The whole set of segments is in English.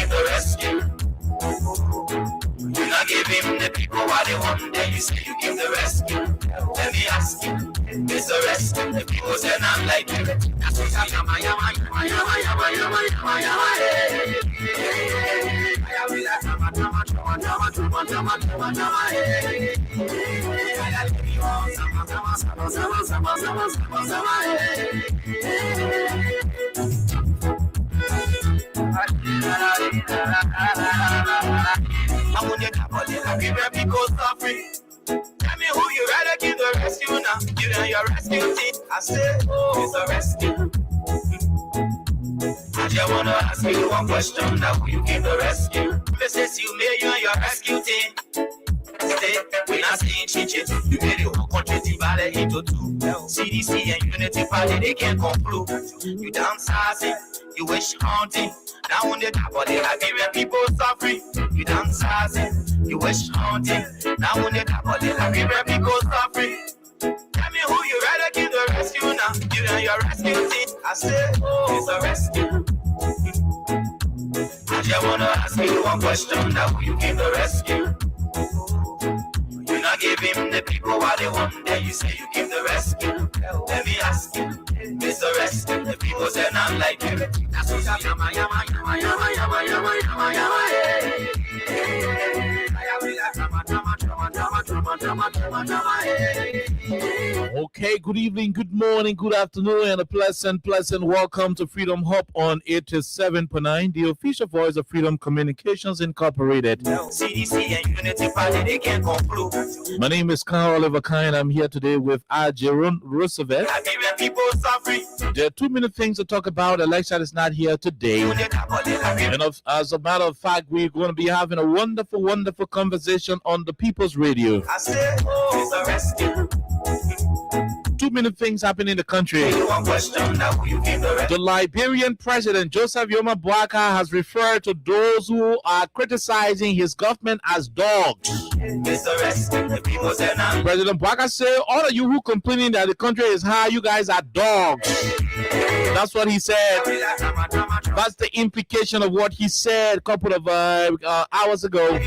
give the rescue. You not give him the people what they want, then you say you give the rescue. Let me ask you, is the rescue? The people say not like you. That's what I'm yama. I want you to happy where people suffering. Tell me who you rather give the rescue now. You and your rescue team. I say, oh, it's a rescue. I just wanna ask you one question. Now who you give the rescue? Mrs. You made you and your rescue team. Stay, we're not saying chiches. You made the whole country divided into two. CDC and Unity Party, they can't conclude. You downsizing, you wish haunting. Now on the top of the Liberian people suffering. You downsizing, you wish haunting. Now on the top of the Liberian people suffering. Tell me who you rather give the rescue now. You and your rescue team. I say, oh, it's a rescue. I just wanna ask you one question. Now who you give the rescue? You not give him the people what they want, then you say you give the rescue. Let me ask you, is the rescue? The people say not like you. That's what I'm yama. Okay, good evening, good morning, good afternoon, and a pleasant welcome to Freedom Hub on 87.9, the official voice of Freedom Communications Incorporated. CDC and Unity Party, they can't conclude. My name is Carl Oliver Kine. I'm here today with Jeroen Roosevelt. People suffering. There are too many things to talk about. Election is not here today. And as a matter of fact, we're going to be having a wonderful conversation on the People's Radio. I said, oh, it's a rescue. Too many things happen in the country. The Liberian president, Joseph Yoma Boaka, has referred to those who are criticizing his government as dogs. President Boaka said, all of you who complaining that the country is high, you guys are dogs. That's what he said. That's the implication of what he said a couple of hours ago.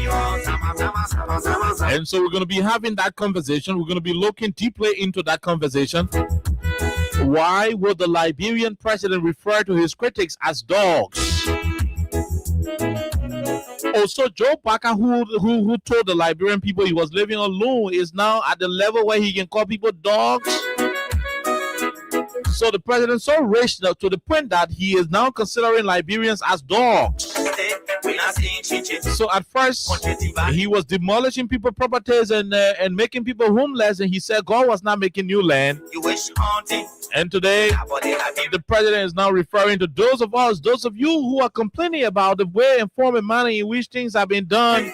And so we're going to be having that conversation. We're going to be looking deeply into that conversation. Why would the Liberian president refer to his critics as dogs? Also, Joe Parker, who told the Liberian people he was living alone, is now at the level where he can call people dogs. So the president so rich to the point that he is now considering Liberians as dogs. So at first, he was demolishing people's properties and making people homeless, and he said God was not making new land. And today, the president is now referring to those of you who are complaining about the way and form and manner in which things have been done.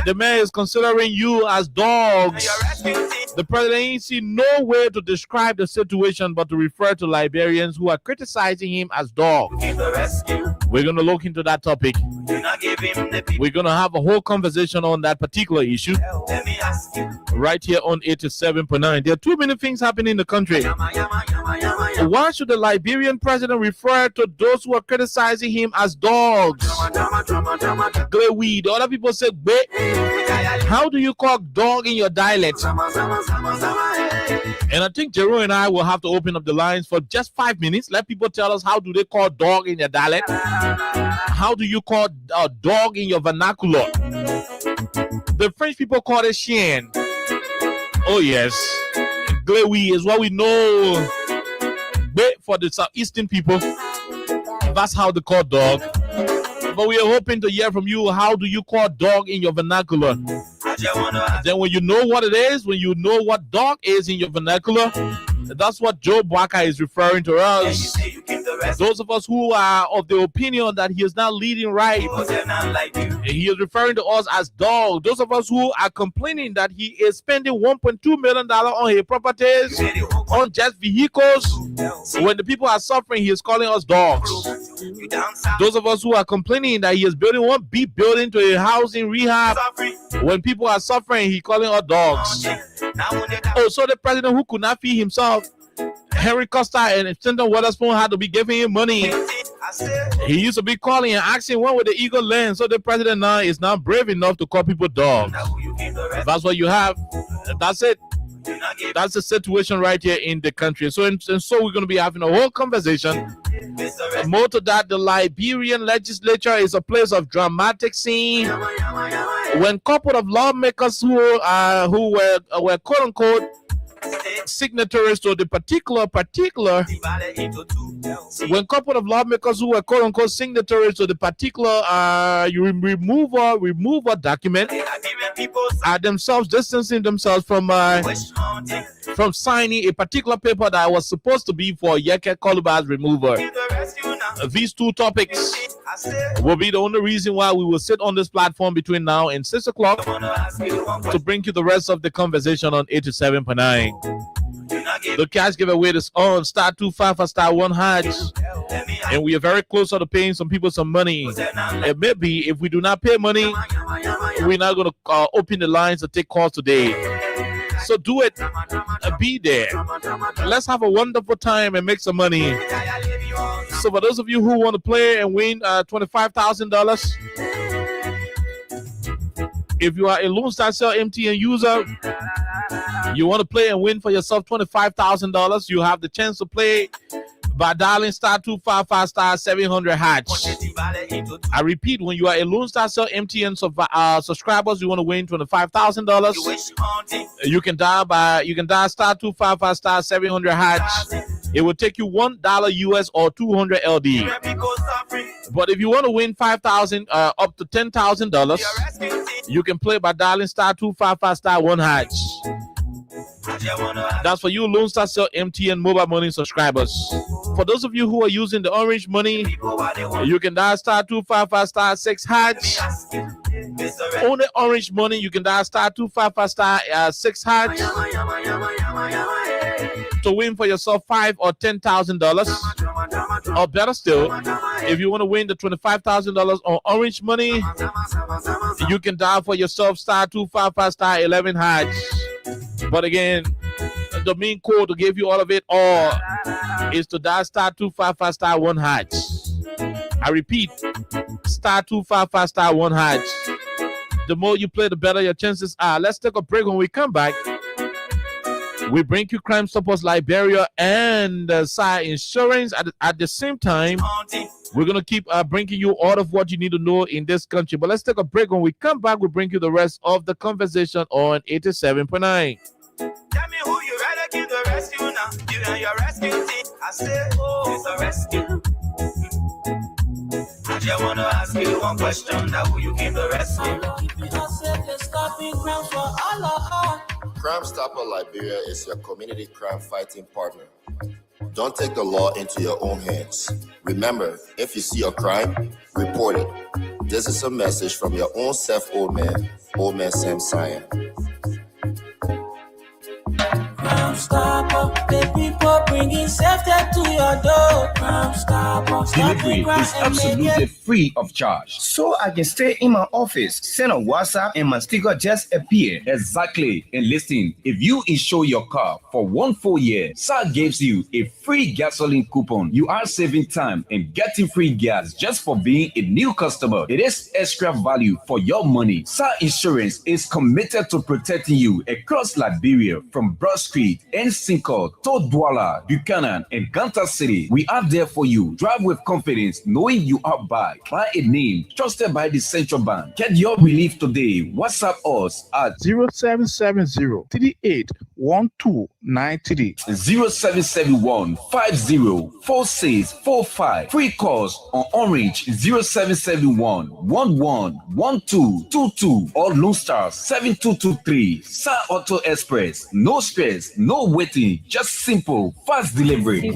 The man is considering you as dogs. The president ain't seen no way to describe the situation but to refer to Liberians who are criticizing him as dogs. We're going to look into that topic. We're going to have a whole conversation on that particular issue right here on 87.9. There are too many things happening in the country. Why should the Liberian president refer to those who are criticizing him as dogs? The other people say, how do you call dog in your dialect? And I think Jero and I will have to open up the lines for just 5 minutes. Let people tell us, how do they call dog in your dialect? How do you call a dog in your vernacular? The French people call it chien. Oh yes, Glewi is what we know. But for the southeastern people, that's how they call dog. But we are hoping to hear from you. How do you call dog in your vernacular? Then when you know what it is, when you know what dog is in your vernacular, that's what Joe Boaka is referring to us. Those of us who are of the opinion that he is not leading right, he is referring to us as dogs. Those of us who are complaining that he is spending $1.2 million on his properties, on just vehicles. When the people are suffering, he is calling us dogs. Those of us who are complaining that he is building one big building to a housing rehab, when people are suffering, he calling us dogs. Oh, so the president who could not feed himself, Henry Costa and Senator Weatherspoon had to be giving him money He used to be calling and asking when would the eagle land. So the president now is not brave enough to call people dogs. That's what you have. That's it. That's the situation right here in the country. So and so we're going to be having a whole conversation. More to that, the Liberian legislature is a place of dramatic scene. When couple of lawmakers who were quote unquote signatories to the particular when couple of lawmakers who were quote unquote signatories to the particular removal document are themselves distancing themselves from signing a particular paper that was supposed to be for Yeke Koluba's removal. These two topics will be the only reason why we will sit on this platform between now and 6 o'clock to bring you the rest of the conversation on 87.9. The cash giveaway is on star 25 for star 1 hatch, and we are very close to paying some people some money. And maybe if we do not pay money, we're not going to open the lines to take calls today. So do it. Be there. Let's have a wonderful time and make some money. So for those of you who want to play and win $25,000, if you are a Lone Star Cell MTN user, you want to play and win for yourself $25,000, you have the chance to play by dialing star 255 star 700 hatch. I repeat, when you are a Lone Star Cell MTN subscribers, you want to win $25,000. You can dial star 255 star 700 hatch. It will take you $1 US or 200 LD. But if you want to win $5,000 up to $10,000, you can play by dialing star 255 star 1 hatch. That's for you Lone Star Cell MTN mobile money subscribers. For those of you who are using the orange money, you can dial star 255 star 6 hatch. Only orange money, you can dial star 255 star 6 hatch to win for yourself $5,000 or $10,000. Or better still, if you want to win the $25,000 on orange money, you can dial for yourself star 255 star 11 hatch. But again, the main code to give you all of it all is to dial star 255 star 1 hatch. I repeat, star 255 star 1 hatch. The more you play, the better your chances are. Let's take a break. When we come back, we bring you Crime Stoppers Liberia and SAR Insurance. At the same time, we're going to keep bringing you all of what you need to know in this country. But let's take a break. When we come back, we'll bring you the rest of the conversation on 87.9. Tell me who you rather give the rescue now. You and your rescue team. I say, oh, it's a rescue. I just want to ask you one question. Now, who you give the rescue? Crime Stopper Liberia is your community crime fighting partner. Don't take the law into your own hands. Remember, if you see a crime, report it. This is a message from your own self, old man Sam Cyan. Crime Stopper, the people bringing safety to your door. Crime Stopper, delivery is absolutely free of charge. So I can stay in my office, send a WhatsApp, and my sticker just appear. Exactly. And listen, if you insure your car for 1 full year, SAR gives you a free gasoline coupon. You are saving time and getting free gas just for being a new customer. It is extra value for your money. SAR Insurance is committed to protecting you across Liberia from Broad Street, Nsinko, Todwala, Buchanan, and Ganta City. We are there for you. Drive with confidence, knowing you are by a name trusted by the central bank. Get your relief today. WhatsApp us at 0770-381293. 0771-504645. Free calls on Orange 0771-111222 or Lone Star 7223. SAR Auto Express. No stress, no waiting, just simple, fast delivery.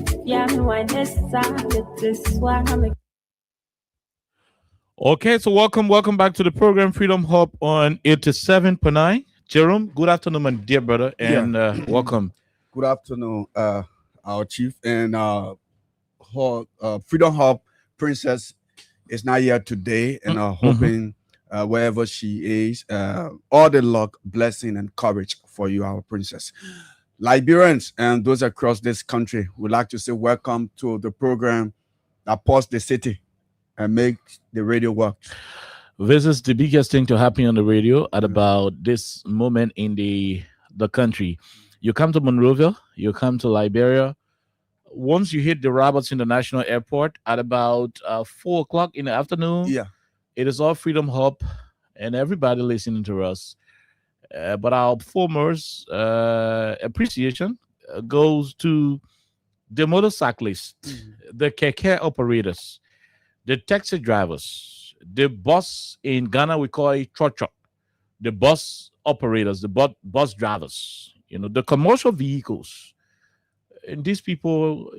Okay, so welcome back to the program Freedom Hub on 87.9. Jerome, good afternoon, my dear brother, and welcome. Good afternoon, our chief, and Freedom Hub Princess is not here today, and hoping wherever she is, all the luck, blessing, and courage for you, our princess. Liberians and those across this country would like to say welcome to the program that pulse the city and make the radio work. This is the biggest thing to happen on the radio at about this moment in the country. You come to Monrovia, you come to Liberia. Once you hit the Roberts International Airport at about 4 o'clock in the afternoon, Yeah. it is all Freedom Hub and everybody listening to us. But our foremost appreciation goes to the motorcyclists, the keke operators, the taxi drivers, the bus in Ghana we call it chocho, the bus operators, the bus drivers, the commercial vehicles. And these people,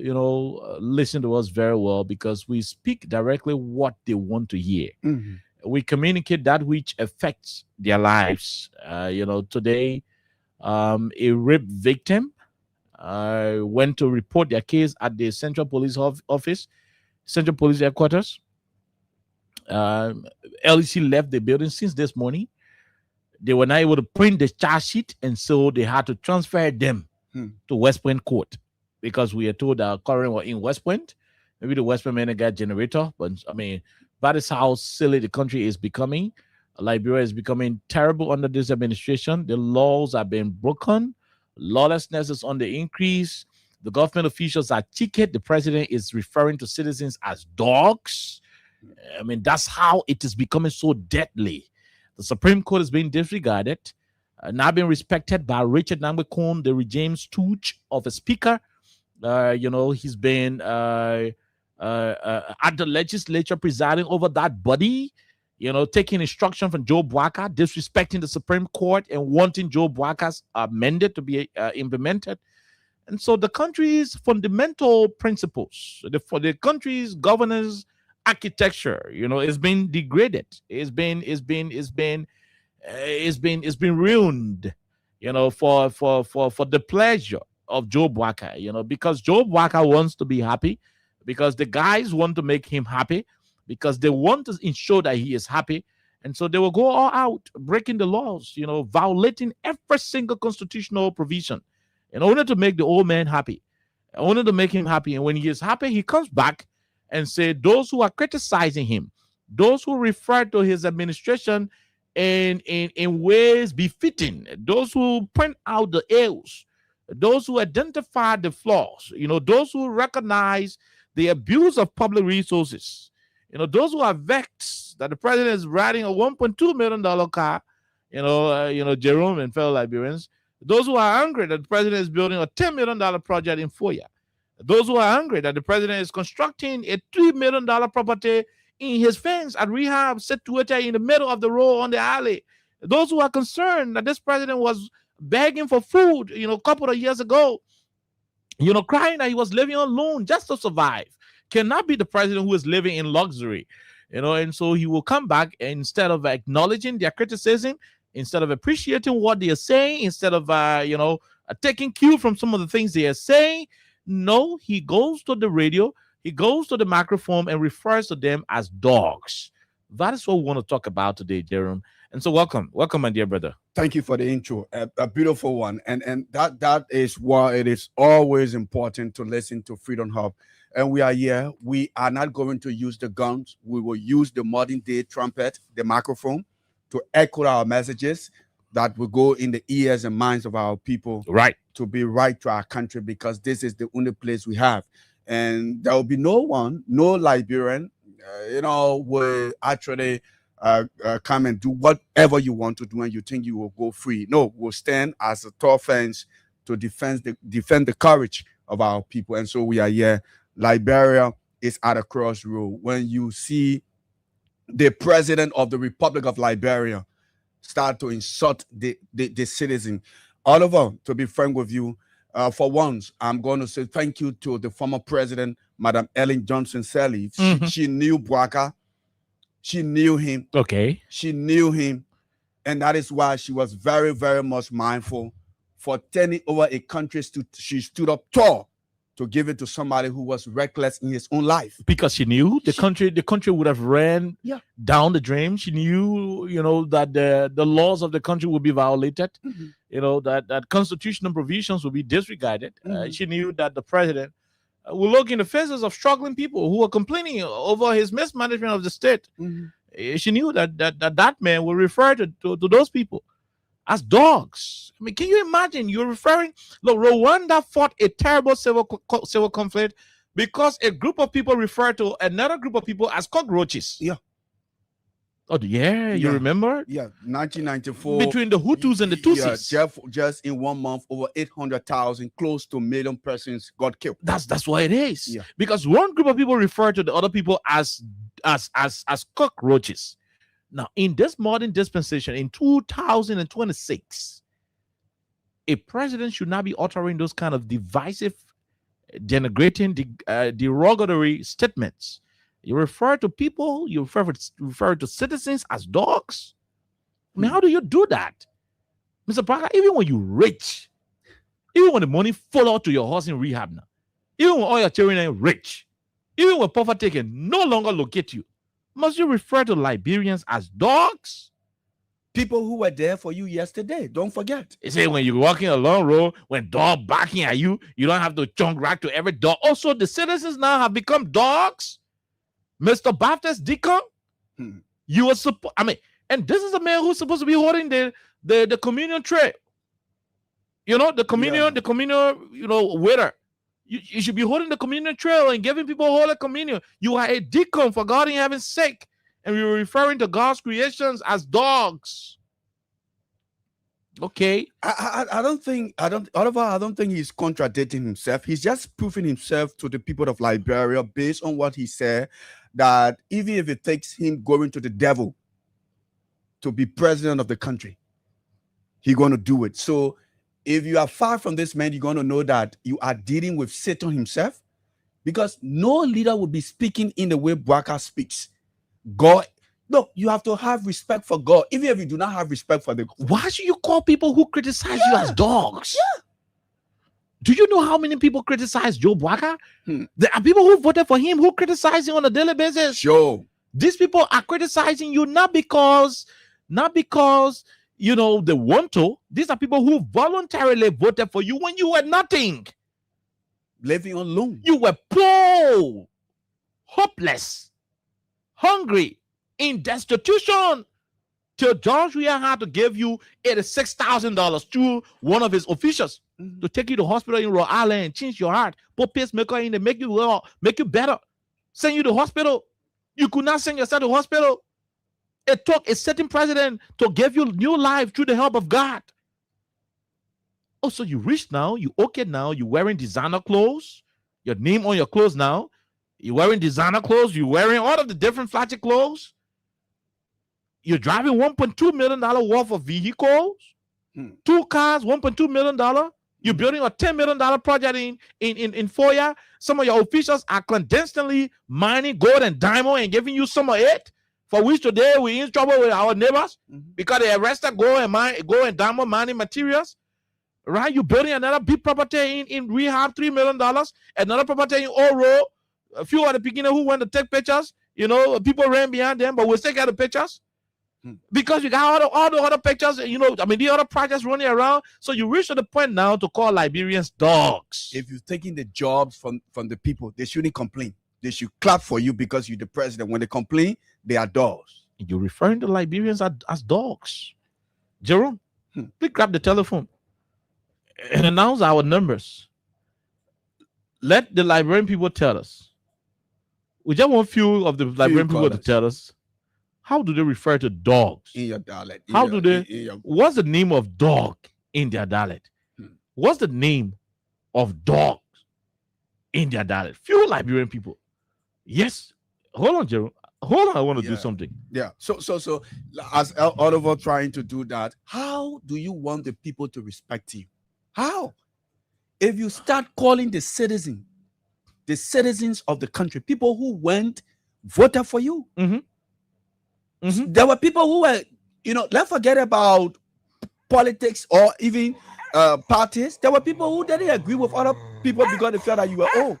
listen to us very well because we speak directly what they want to hear. We communicate that which affects their lives. Today, a rape victim went to report their case at the Central Police Office, Central Police Headquarters. LEC left the building since this morning. They were not able to print the charge sheet, and so they had to transfer them to West Point Court because we are told that current were in West Point. Maybe the West Point men got generator, but I mean, that is how silly the country is becoming. Liberia is becoming terrible under this administration. The laws are being broken. Lawlessness is on the increase. The government officials are chicken. The president is referring to citizens as dogs. I mean, that's how it is becoming so deadly. The Supreme Court is being disregarded, not being respected by Richard Nambekon, the regime stooge of a speaker. He's been at the legislature presiding over that body, taking instruction from Joe Bwaka, disrespecting the Supreme Court and wanting Joe Bwaka's amended to be implemented. And so the country's fundamental principles, for the country's governance architecture, is being degraded. It's been ruined, for the pleasure of Joe Bwaka, because Joe Bwaka wants to be happy, because the guys want to make him happy, because they want to ensure that he is happy. And so they will go all out, breaking the laws, violating every single constitutional provision in order to make the old man happy, in order to make him happy. And when he is happy, he comes back and say those who are criticizing him, those who refer to his administration in ways befitting, those who point out the ills, those who identify the flaws, those who recognize the abuse of public resources, those who are vexed that the president is riding a $1.2 million car, Jerome and fellow Liberians, those who are angry that the president is building a $10 million project in Foya, those who are angry that the president is constructing a $3 million property in his fence at rehab situated in the middle of the road on the alley, those who are concerned that this president was begging for food, a couple of years ago, crying that he was living on loan just to survive, cannot be the president who is living in luxury, and so he will come back and instead of acknowledging their criticism, instead of appreciating what they are saying, instead of, taking cue from some of the things they are saying, no, he goes to the radio, he goes to the microphone and refers to them as dogs. That is what we want to talk about today, Jerome. And so welcome, my dear brother. Thank you for the intro, a beautiful one. And that is why it is always important to listen to Freedom Hub. And we are here. We are not going to use the guns. We will use the modern day trumpet, the microphone, to echo our messages that will go in the ears and minds of our people. Right. To be right to our country, because this is the only place we have. And there will be no Liberian, will actually come and do whatever you want to do and you think you will go free. No, we'll stand as a tall fence to defend the courage of our people. And so we are here. Liberia is at a crossroad. When you see the president of the Republic of Liberia start to insult the citizen, Oliver, to be frank with you, for once, I'm going to say thank you to the former president, Madam Ellen Johnson Sirleaf. She knew Bwaka. She knew him. Okay. She knew him. And that is why she was very, very much mindful for turning over a country. She stood up tall to give it to somebody who was reckless in his own life. Because she knew the country would have ran down the drain. She knew, that the laws of the country would be violated. That constitutional provisions would be disregarded. She knew that the president We look in the faces of struggling people who are complaining over his mismanagement of the state. She knew that man will refer to those people as dogs. I mean, can you imagine? You're referring. Look, Rwanda fought a terrible civil conflict because a group of people referred to another group of people as cockroaches. Yeah. Oh, yeah, you remember? Yeah, 1994. Between the Hutus and the Tutsis. Yeah, just in 1 month, over 800,000, close to 1 million persons got killed. That's what it is. Yeah. Because one group of people refer to the other people as cockroaches. Now, in this modern dispensation, in 2026, a president should not be uttering those kind of divisive, denigrating, derogatory statements. You refer to people, you refer to citizens as dogs. I mean, how do you do that? Mr. Parker, even when you're rich, even when the money fall out to your horse in rehab now, even when all your children are rich, even when poverty can no longer locate you, must you refer to Liberians as dogs? People who were there for you yesterday, don't forget. They say when you're walking along road, when dog barking at you, you don't have to chunk rack to every dog. Also, the citizens now have become dogs. Mr. Baptist Deacon, you were supposed, and this is a man who's supposed to be holding the communion tray. You know, the communion, waiter. You should be holding the communion tray and giving people holy communion. You are a deacon, for God in heaven's sake. And we were referring to God's creations as dogs. Okay. I don't think he's contradicting himself. He's just proving himself to the people of Liberia based on what he said, that even if it takes him going to the devil to be president of the country, he's going to do it. So if you are far from this man, you're going to know that you are dealing with Satan himself, because no leader will be speaking in the way Bwaka speaks. God, no, you have to have respect for God, even if you do not have respect for the. Why should you call people who criticize you as dogs? Yeah. Do you know how many people criticize Joe Bwaka? There are people who voted for him who criticize him on a daily basis. Sure. These people are criticizing you not because you know they want to. These are people who voluntarily voted for you when you were nothing. Living on loan. You were poor, hopeless, hungry, in destitution, till George Weah had to give you $86,000 to one of his officials to take you to hospital in Rhode Island and change your heart, put pacemaker in and make you well, make you better, send you to hospital. You could not send yourself to hospital. It took a certain president to give you new life through the help of God. Oh, so you rich now, you okay now, you wearing designer clothes, your name on your clothes now, you wearing designer clothes, you wearing all of the different flashy clothes. You're driving $1.2 million worth of vehicles, 2 cars, $1.2 million. You're building a $10 million project in 4 years. Some of your officials are clandestinely mining gold and diamond and giving you some of it, for which today we're in trouble with our neighbors because they arrested gold and diamond mining materials. Right? You're building another big property in rehab, $3 million, another property in Oro. A few other beginners who went to take pictures, you know, people ran behind them, but we still got the pictures. Because you got all the other pictures, you know, the other projects running around. So you reach to the point now to call Liberians dogs. If you're taking the jobs from the people, they shouldn't complain. They should clap for you because you're the president. When they complain, they are dogs. You're referring to Liberians as dogs. Jerome, please grab the telephone and announce our numbers. Let the Liberian people tell us. We just want few of the Liberian people to tell us. How do they refer to dogs in your dialect? What's the name of dog in their dialect? What's the name of dogs in their dialect? Few Liberian people. Yes. Hold on, Jerome. Hold on. I want to do something. Yeah. So as Oliver trying to do that, how do you want the people to respect you? How? If you start calling the citizens of the country, people who voted for you. There were people who were, let's forget about politics or even parties. There were people who didn't agree with other people because they felt that you were old.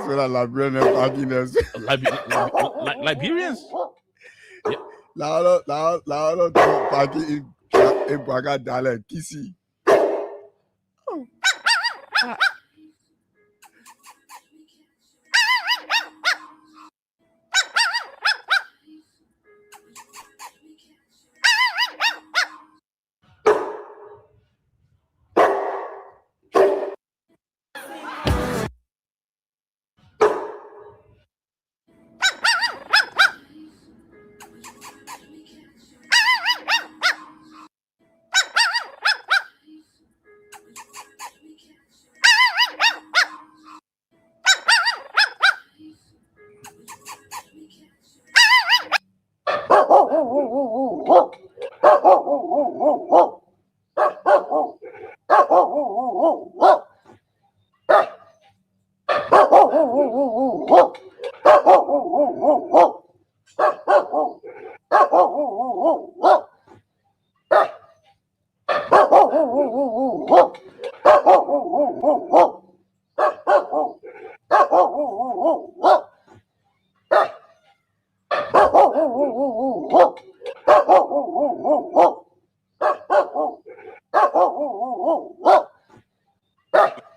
So that Liberian and Pakinas. Liberians. Lauro Paki in Baga Dale Kisi.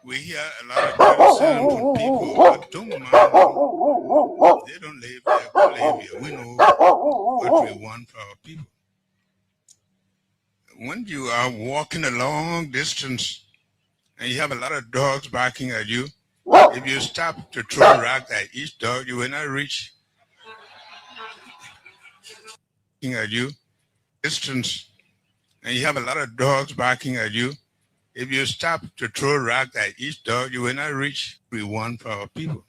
We hear a lot of criticism from people, but don't mind them. They don't live here, we live here. We know what we want for our people. When you are walking a long distance and you have a lot of dogs barking at you, if you stop to throw a rock at each dog, you will not reach at you distance and you have a lot of dogs barking at you. If you stop to throw a rock at each dog, you will not reach what we want for our people.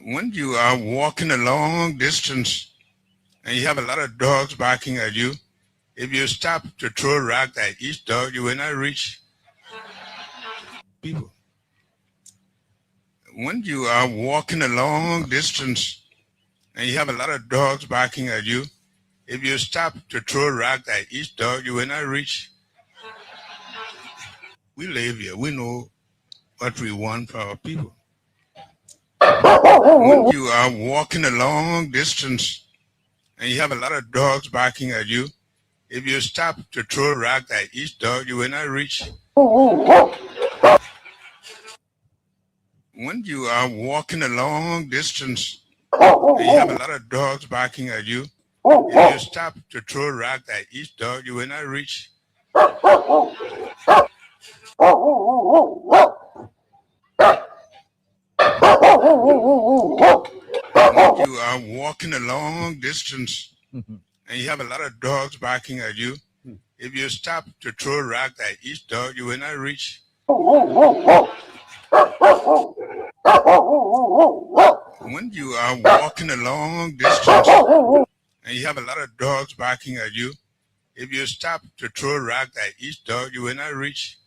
When you are walking a long distance and you have a lot of dogs barking at you, if you stop to throw a rock at each dog, you will not reach people. When you are walking a long distance and you have a lot of dogs barking at you, if you stop to throw a rock at each dog, you will not reach. We live here. We know what we want for our people. When you are walking a long distance and you have a lot of dogs barking at you, if you stop to throw a rock at each dog, you will not reach. When you are walking a long distance and you have a lot of dogs barking at you, if you stop to throw a rock at each dog, you will not reach. When you are walking a long distance and you have a lot of dogs barking at you, if you stop to throw a rock at each dog, you will not reach. When you are walking a long distance and you have a lot of dogs barking at you, if you stop to throw a rock at each dog, you will not reach.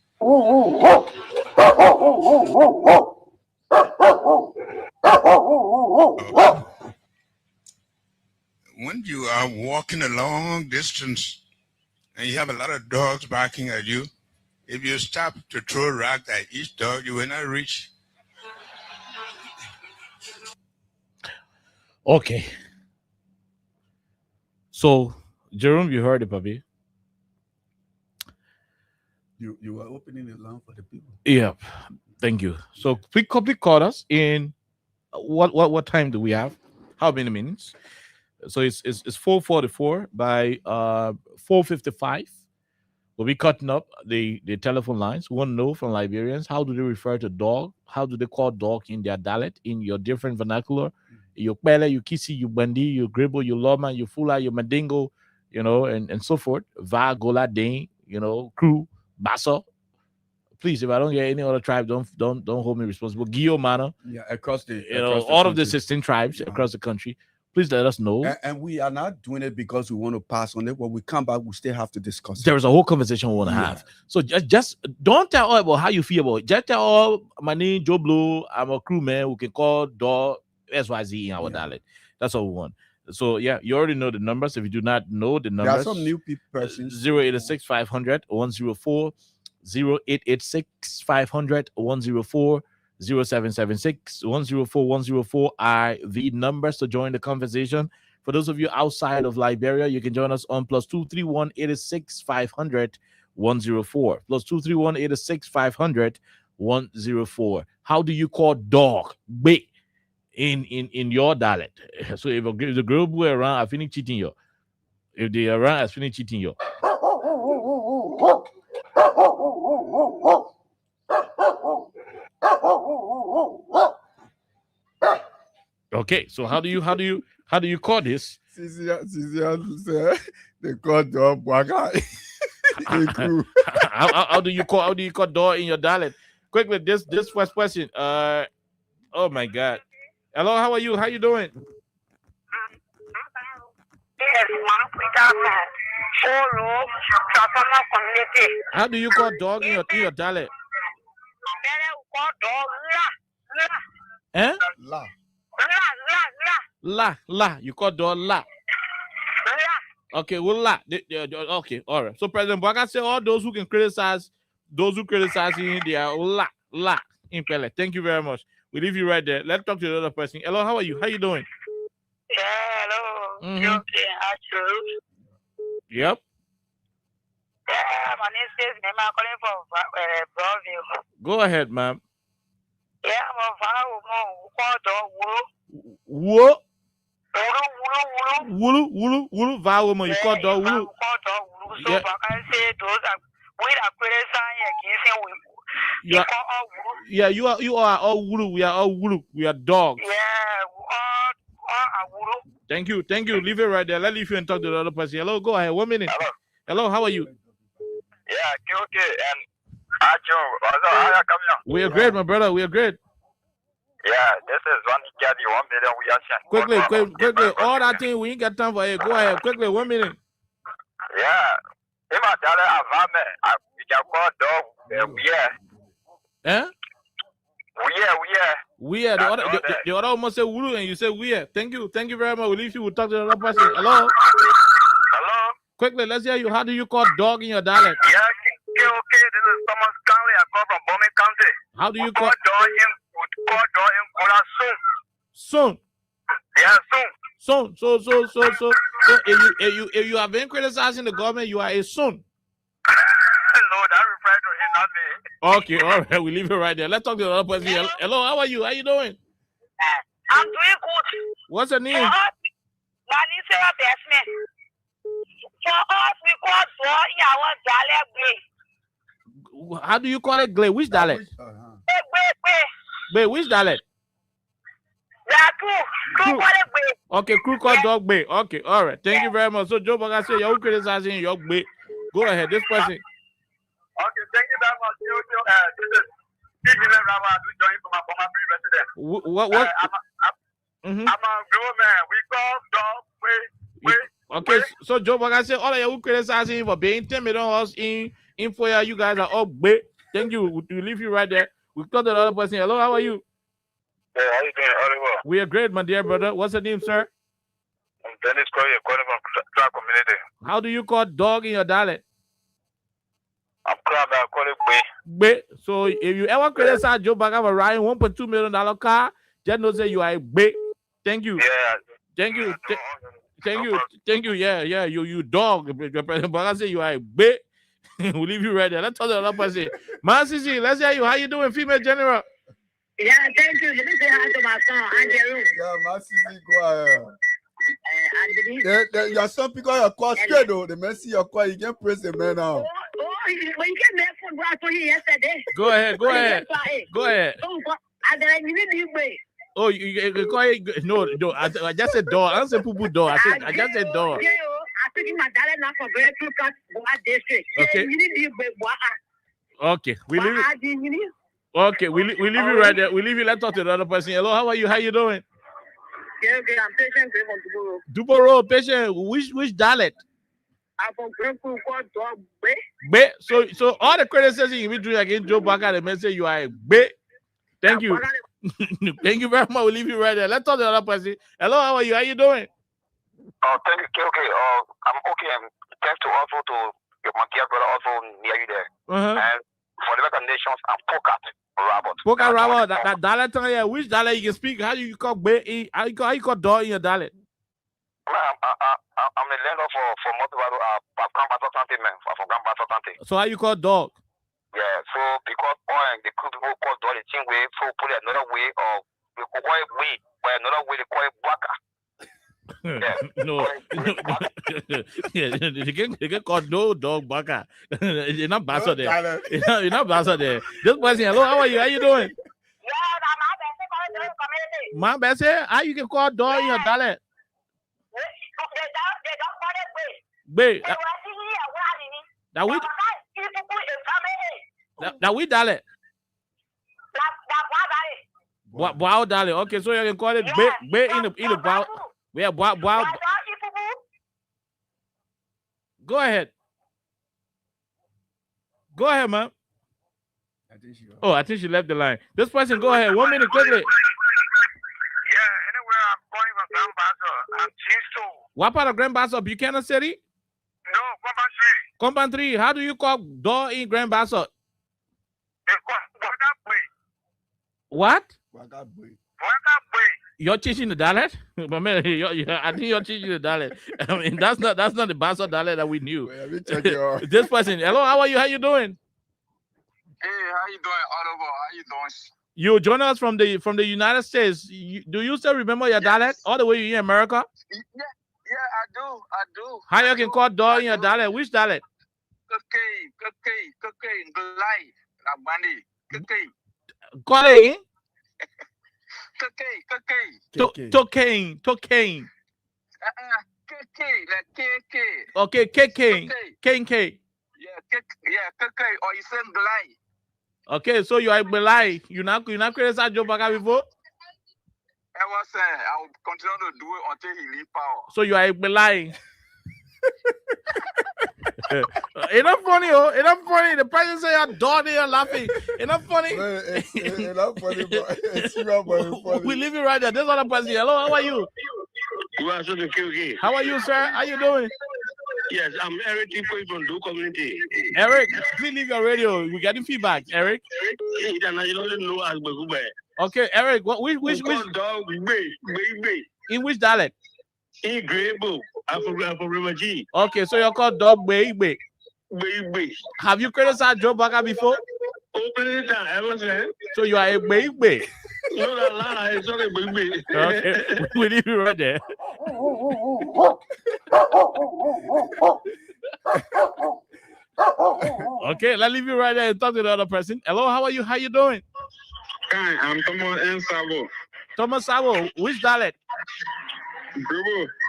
When you are walking a long distance and you have a lot of dogs barking at you, if you stop to throw a rock at each dog, you will not reach. Okay. So, Jerome, you heard it, Papi. You were opening the line for the people. Yeah. Thank you. So, quick call us in. What time do we have? How many minutes? So it's 4:44. By 4:55, we'll be cutting up the telephone lines. We want to know from Liberians, how do they refer to dog? How do they call dog in their dialect, in your different vernacular? You pele, you kisi, you bandi, you gribble, you loma, you fula, you mandingo, and so forth. Va, gola, dane, crew, basso. Please, if I don't get any other tribe, don't hold me responsible. Gio Mana, Yeah, across the all of the country. 16 tribes across the country. Please let us know. And we are not doing it because we want to pass on it. When we come back, we still have to discuss it. There is a whole conversation we want to have. So just don't tell all about how you feel about it. Just tell all, my name Joe Blue. I'm a crewman. We can call dog XYZ in our dialect. That's all we want. So yeah, you already know the numbers. If you do not know the numbers, There are some new persons. 086 500 104. 0886 500 104, 0776 104 104 are the numbers to join the conversation. For those of you outside of Liberia, you can join us on +231 86 500 104, +231 86 500 104. How do you call dog? Be in your dialect. So if the girl boy around, I finish cheating you. If they around, I finish cheating you. Okay, so how do you call this? They call dog Waka. How do you call dog in your dialect? Quickly, this first question. Oh my God. Hello, how are you? How you doing? How do you call dog in your dialect? Eh? La. You call dog la. Okay, well, la. Okay, all right. So President Baka said all those who can criticize, him, they are la in Pele. Thank you very much. We leave you right there. Let's talk to the other person. Hello, how are you? How you doing? Yeah, hello. Mhm. Okay, actually. Yep. Yeah, my name is Name. I'm calling from Broadview. Go ahead, ma'am. Yeah, I'm a Woo. Wulu. Vowel, you call dog wulu. So I can say those are we are criticizing against You are all wulu. We are all wulu. We are dogs. Yeah, all wulu. Thank you. Leave it right there. Let's leave you and talk to the other person. Hello, go ahead. 1 minute. Hello, how are you? Yeah, okay. And how come you? We are great, my brother. We are great. Yeah, this is 1 million we are Quickly. All that thing, we ain't got time for it. Go ahead. Quickly, 1 minute. Yeah. If I tell you, we can call dog, Eh? We are. The other almost say wulu and you say we are. Thank you very much. We'll leave you. We'll talk to the other person. Hello? Quickly, let's hear you. How do you call dog in your dialect? Yeah, okay. This is Thomas Conley. I call from Bowman County. How do you call dog in soon? Yeah, soon. So if you have been criticizing the government, you are a son. No, that refers to him, not me. Okay, all right, we leave it right there. Let's talk to the other person. Hello, how are you? How you doing? I'm doing good. What's your name? My name is Sarah Bestman. For us, we call dog in our dialect. How do you call it? Glay? Which dialect? Which dialect? Crew. Okay, crew called dog bay. Okay, all right. Thank you very much. So Joe Baga said you're criticizing your bay. Go ahead, this person. Okay, thank you very much. This is joining from my former president. What? I'm a grown man. We call dog way. Okay, so Joe Baga said all of you criticizing him for being timid on us in for you guys are all bay. Thank you. We leave you right there. We call the other person. Hello, how are you? Hey, how you doing? Well. We are great, my dear brother. What's your name, sir? I'm Dennis calling from Track Community. How do you call dog in your dialect? I'm calling Bay. So if you ever criticize Joe Baga for riding $1.2 million car, just know say you are a bay. Thank you. Yeah. Thank you. Yeah. You dog. President Baga say you are a bay. We'll leave you right there. Let's talk to another person. Man, Sisi, let's hear you. How you doing, female general? Yeah, thank you. Let me say hi to my son, Andrew. Yeah, my Sisi, go ahead. Your son pick up your call straight though. The man see your call, you can praise the man now. When you get back from Brazil yesterday. Go ahead. And then you need to wait. Oh, you call it? No. I just said door. I don't say poo door. I just said door. I think my dad now for very true cut district. Okay. You need to wait. Okay, we leave it. Okay, we leave you right there. We leave you. Let's talk to the other person. Hello, how are you? How you doing? Yeah, okay, I'm patient from Dubo Road, patient. Which dialect? I'm from Grateful called dog bay. Bay. So all the criticism you be doing against Joe Baga, the man say you are a bay. Thank you. Thank you very much. We'll leave you right there. Let's talk to the other person. Hello, how are you? How you doing? Thank you. Okay. I'm okay. Thanks to also to my dear brother also near you there. Uh-huh. And for the United Nations, and Pocket Robert. Poker Robert, that dialect, yeah. Which dialect you can speak? How do you call how you call dog in your dialect? I'm a lender for multiple for Grandpa Sante. So how you call dog? Yeah, so because the people call dog the thing way, so put it another way, or they call it way, but another way they call it baka. Yeah. No. Yeah, they can call no dog baka. You're not bastard there. You're not bastard there. This person, hello, how are you? How you doing? My best here, how you can call dog in your dialect? Wait, that we dialect. Wow dialect. Okay, so you can call it be in the wow. We have wow. Go ahead. Go ahead, man. I think she left the line. This person, go ahead. 1 minute, quickly. Yeah, anywhere I'm going from Grand Basso, I'm Chisto. What part of Grand Basso? Buchanan City? No, Compound 3. How do you call door in Grand Basso? What? You're teaching the dialect? But man, I think you're teaching the dialect. I mean, that's not the Basso dialect that we knew. This person, hello, how are you? How you doing? Hey, how you doing, Oliver? How you doing? You join us from the United States. Do you still remember your dialect all the way in America? Yeah, I do. How you can call door in your dialect? Which dialect? Call it in? Cocaine. Okay, K. Yeah, or you send blind. Okay, so you are blind. You not criticize Joe Baga before? I was saying I will continue to do it until he leave power. So you are blind. It's not funny, It's not funny. The president say you're dirty and laughing. It's not funny. It's not funny, but it's not funny. We leave it right there. This other president. Hello, how are you? How are you, sir? How you doing? Yes, I'm Eric from Do Community. Eric, please leave your radio. We're getting feedback, Eric. Okay, Eric, which dog? In which dialect? In Grable. I'm from River G. Okay, so you're called dog baby. Have you criticized Joe Baga before? So you are a baby. Okay, we leave you right there. Okay, let's leave you right there and talk to the other person. Hello, how are you? How you doing? Hi, I'm Thomas Sabo. Thomas Sabo, which dialect?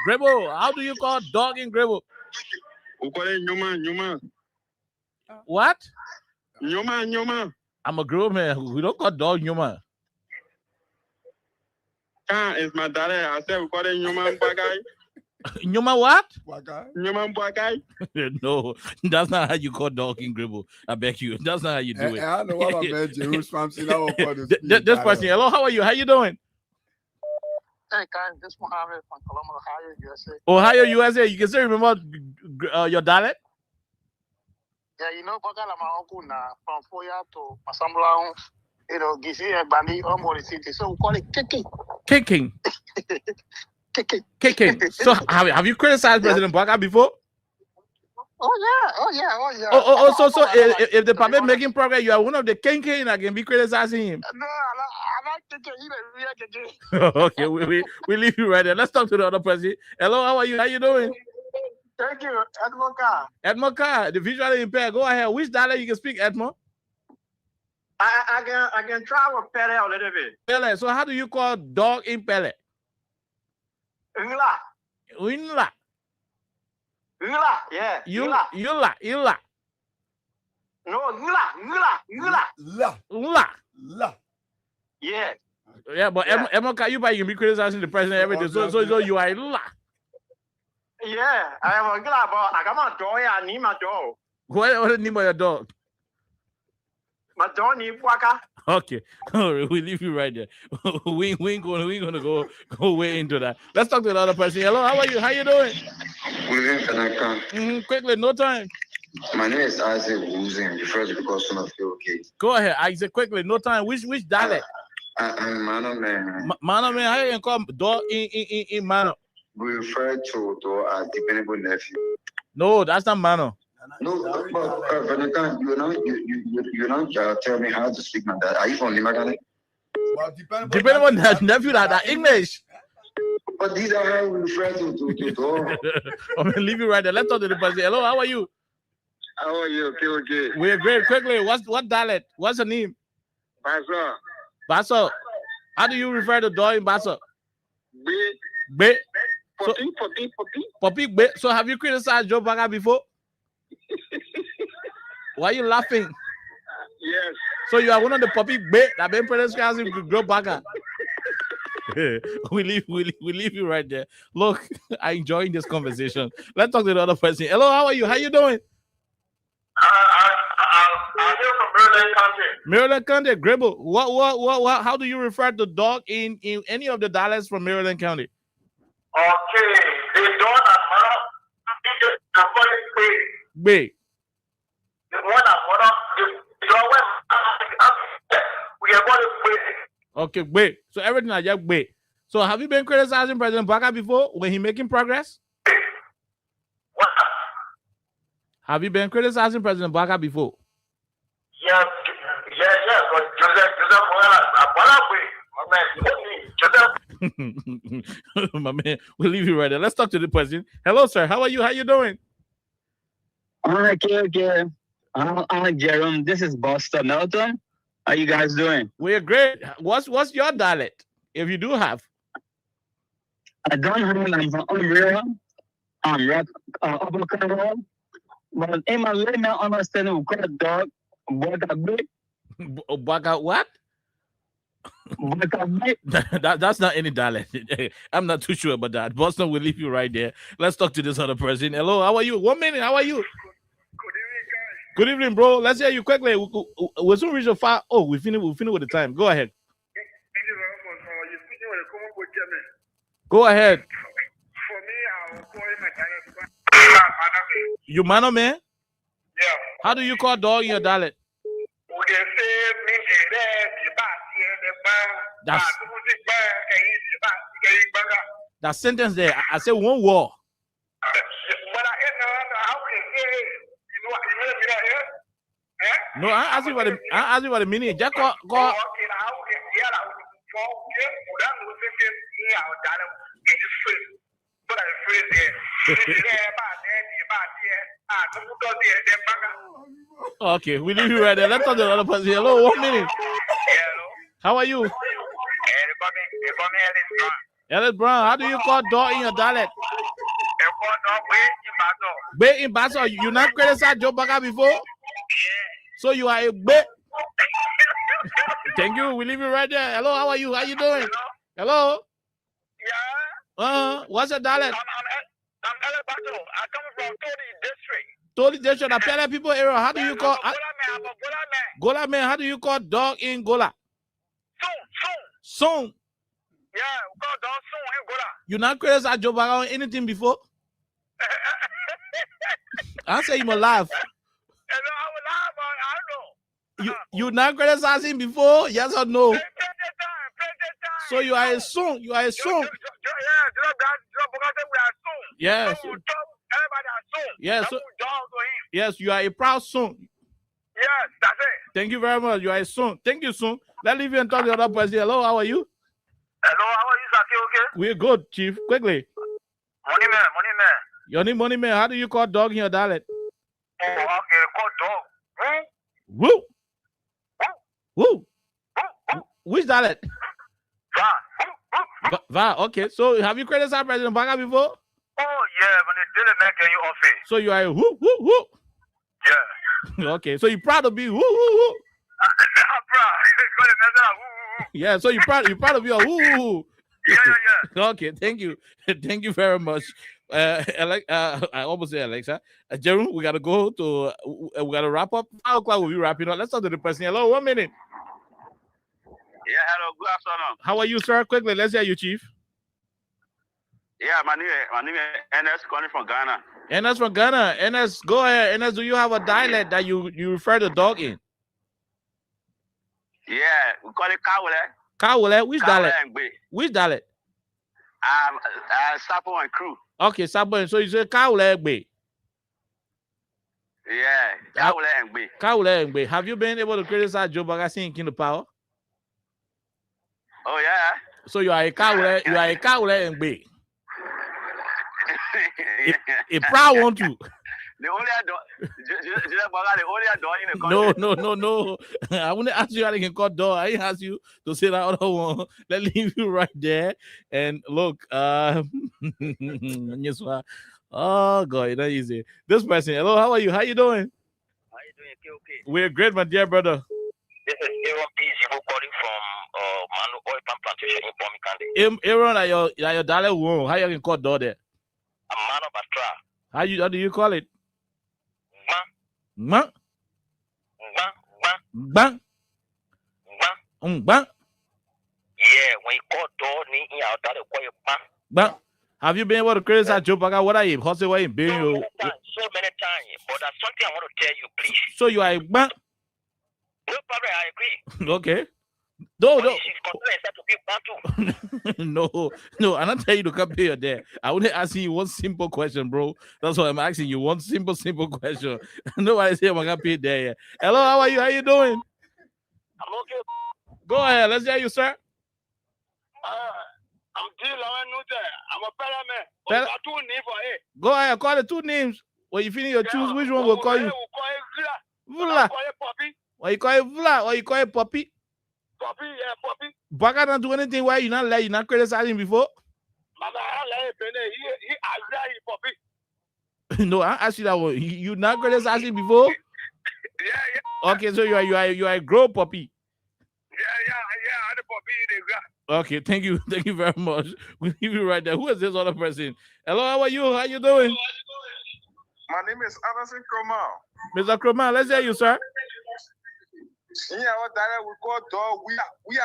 Grebo. How do you call dog in Grebo? We call it Nyoma. What? Nyoma. I'm a grown man. We don't call dog Nyoma. It's my daughter. I said we call it Nyoma Bagay. Nyoma what? Nyoma Bagay. No, that's not how you call dog in Grebo. I beg you. That's not how you do it. I know what I meant. This person. Hello, how are you? How you doing? Hey guys, this is Mohammed from Columbus, Ohio, USA. Ohio, USA. You can still remember your dialect? Yeah, you know, Bagala, my uncle now, from Foya to Masambla, Gizi and Bandi, almost city. So we call it kicking. Kicking. So have you criticized President Baga before? Oh yeah. So if the public making progress, you are one of the king that can be criticizing him. No, I like Okay, we leave you right there. Let's talk to the other person. Hello, how are you? How you doing? Thank you, Edmo. Edmo Carr, the visually impaired. Go ahead. Which dialect you can speak, Edmo? I can try with Pele a little bit. Pele. So how do you call dog in Pele? Unla. Yeah. Yula. No, Ula. Yeah. Yeah, but Edmo Carr, you can be criticizing the president every day. So you are Yula. Yeah, I am a glad, but I got my dog. I need my dog. What is the name of your dog? My dog need Waka. Okay, all right, we leave you right there. we ain't gonna go way into that. Let's talk to the other person. Hello, how are you? How you doing? Quickly, no time. My name is Isaac Wuzin, referred to because son of okay. Go ahead, Isaac, quickly. No time. Which dialect? I'm Mano man. Mano man, how you call dog in Mano? We refer to as dependable nephew. No, that's not Mano. No, but Valentine, you tell me how to speak my dad. Are you from Limagane? Well, dependable nephew that English. But these are how we refer to. I'm gonna leave you right there. Let's talk to the person. Hello, how are you? How are you? Okay. We're great. Quickly, what dialect? What's the name? Basso. Basso. How do you refer to dog in Basso? B. B. So, 14. B. So have you criticized Joe Baga before? Why are you laughing? Yes. So you are one of the puppy B that been criticizing Joe Baga. we leave you right there. Look, I'm enjoying this conversation. Let's talk to the other person. Hello, how are you? How you doing? I'm here from Maryland County. Maryland County, Gribble. What? How do you refer to dog in any of the dialects from Maryland County? Okay, the dog at Mara, the funny B. the one at Mara, the dog we are going to play. Okay, B. So everything I just B. So have you been criticizing President Baga before when he making progress? What? Have you been criticizing President Baga before? Yes, but Joseph my man, we'll leave you right there. Let's talk to the president. Hello, sir. How are you? How you doing? Okay. I'm Jerome. This is Boston. Melton. How you guys doing? We're great. What's your dialect, if you do have? I don't have. I'm from Umbrella. I'm Upper Canada. But in my layman understanding, we call a dog Baga what? That's not any dialect. I'm not too sure about that. Boston will leave you right there. Let's talk to this other person. Hello, how are you? 1 minute. How are you? Good evening, bro. Let's hear you quickly. We'll soon reach your far. Oh, we finish with the time. Go ahead. Go ahead. For me, I'll call him a You Mano man? Yeah. How do you call dog in your dialect? That sentence there, I said one word. No, I ask you what the meaning. Just go. Okay, we leave you right there. Let's talk to the other person. Hello, 1 minute. Hello. How are you? Ellis Brown, how do you call dog in your dialect? Be in Basso. You not criticized Joe Baga before? Yeah. So you are a be. Thank you. We leave you right there. Hello, how are you? How you doing? Hello. Yeah. What's your dialect? I'm Ellis Basso. I come from Tony District. Tony District. I tell people area. How do you call? Gola man. How do you call dog in Gola? Soon. Yeah, we call dog soon in Gola. You not criticized Joe Baga on anything before? I say you must laugh. I will laugh, but I don't know. You not criticized him before? Yes or no? Plenty time. So you are a soon. Yeah, we are soon. Yes. So everybody are soon. Yes. So, yes, you are a proud son. Yes, that's it. Thank you very much. You are a son. Thank you, son. Let's leave you and talk to the other person. Hello, how are you? Hello, how are you, Saki? Okay? We're good, Chief. Quickly. Money man. Your name, Money man. How do you call dog in your dialect? Oh, okay, call dog. Woo. Woo. Which dialect? Va. Okay. So have you criticized President Baga before? Oh, yeah, when they did it, man, can you offer? So you are a woo. Yeah. Okay. So you're proud to be woo. I'm proud. Yeah. So you're proud to be a woo. Yeah. Okay. Thank you. Thank you very much. I almost say Alexa. Jerome, we gotta go to. We gotta wrap up. 5 o'clock. We'll be wrapping up. Let's talk to the person. Hello, 1 minute. Yeah, hello. Good afternoon. How are you, sir? Quickly, let's hear you, Chief. Yeah, my name is NS calling from Ghana. Enes from Ghana. Enes, go ahead. Enes, do you have a dialect that you refer to dog in? Yeah, we call it Kawule. Kawule, which dialect? and Gbe. Which dialect? Sapo and crew. Okay, Sapo. So you say Kawule Gbe. Yeah, Kawule and Gbe. Kawule and Gbe. Have you been able to criticize Joe Bagasi in Kingdom Power? Oh yeah. So you are a Kawule, and Gbe. A proud one too. The only No. I want to ask you how they can call door. I didn't ask you to say that other one. Let's leave you right there. And look, oh God, it's not easy. This person, hello, how are you? How you doing? How you doing? Okay. We're great, my dear brother. This is Aaron P. Zibo calling from Manu Oil Palm Plantation in Pomikande. Aaron, your dialect wrong. How you can call door there? I'm man of Astra. How do you call it? Bang. Bang. Bang. Yeah, when you call door, that is call you bang. Bang. Have you been able to criticize Joe Baga? What are you? How's it way in being you? So many times, but there's something I want to tell you, please. So you are a bang? No problem, I agree. Okay. No, I'm not telling you to come here there. I want to ask you one simple question, bro. That's why I'm asking you one simple question. Nobody say I'm gonna pay there yet. Hello, how are you? How you doing? I'm okay. Go ahead. Let's hear you, sir. I'm still I'm a parliament. Two names for it. Go ahead. Call the two names. When you finish your choose, which one will call you? Vula. Or you call it Vula, or you call it Poppy? Poppy, yeah, Poppy. Baga don't do anything where you not criticizing before? No, I asked you that one. You not criticizing before? Yeah. Okay, so you are a grow puppy. Yeah, the puppy in the grass. Okay, thank you very much. We'll leave you right there. Who is this other person? Hello, how are you? How you doing? My name is Anderson Kromal. Mr. Kromal, let's hear you, sir. Yeah, what that we call dog. We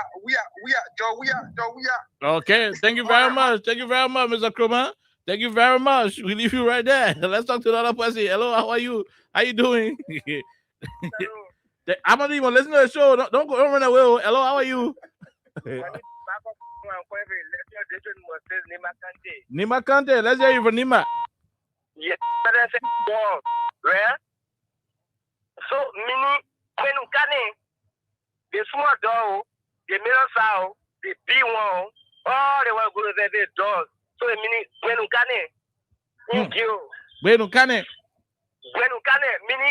are. Okay, thank you very much. Thank you very much, Mr. Kromal. Thank you very much. We leave you right there. Let's talk to the other person. Hello, how are you? How you doing? I'm not even listening to the show. Don't run away. Hello, how are you? Nima Kante, let's hear you from Nima. Yeah, where? So, mini, when you can, the small dog, the middle sound, the big one, all the one go to the dogs. So, mini, when you can, When you can, mini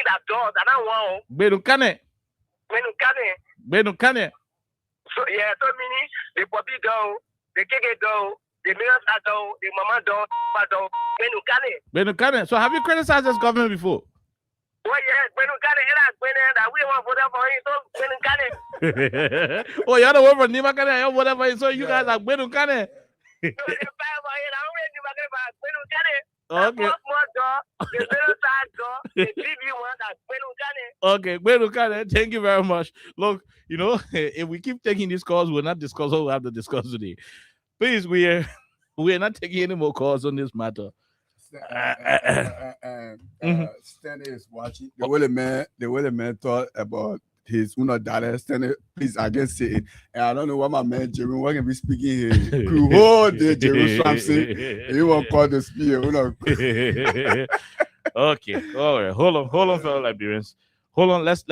that dog, and I want. When you can. So, yeah, so mini, the puppy dog, the keke dog, the middle dog, the mama dog, when you can. So, have you criticized this government before? Oh, yeah, when you can, we want to vote for him, so oh, you're the one from Nima Kane, whatever. So, you guys are when you can. Okay. Okay, thank you very much. Look, if we keep taking these calls, we'll not discuss what we have to discuss today. Please, we are not taking any more calls on this matter. Stanley is watching. The way the man thought about his daughter. Stanley, please, I can say it. And I don't know what my man Jeremy can be speaking here. Whole day, Jeremy Swampsy. He won't call the spear. Okay, all right. Hold on, fellow Liberians. Hold on. Let's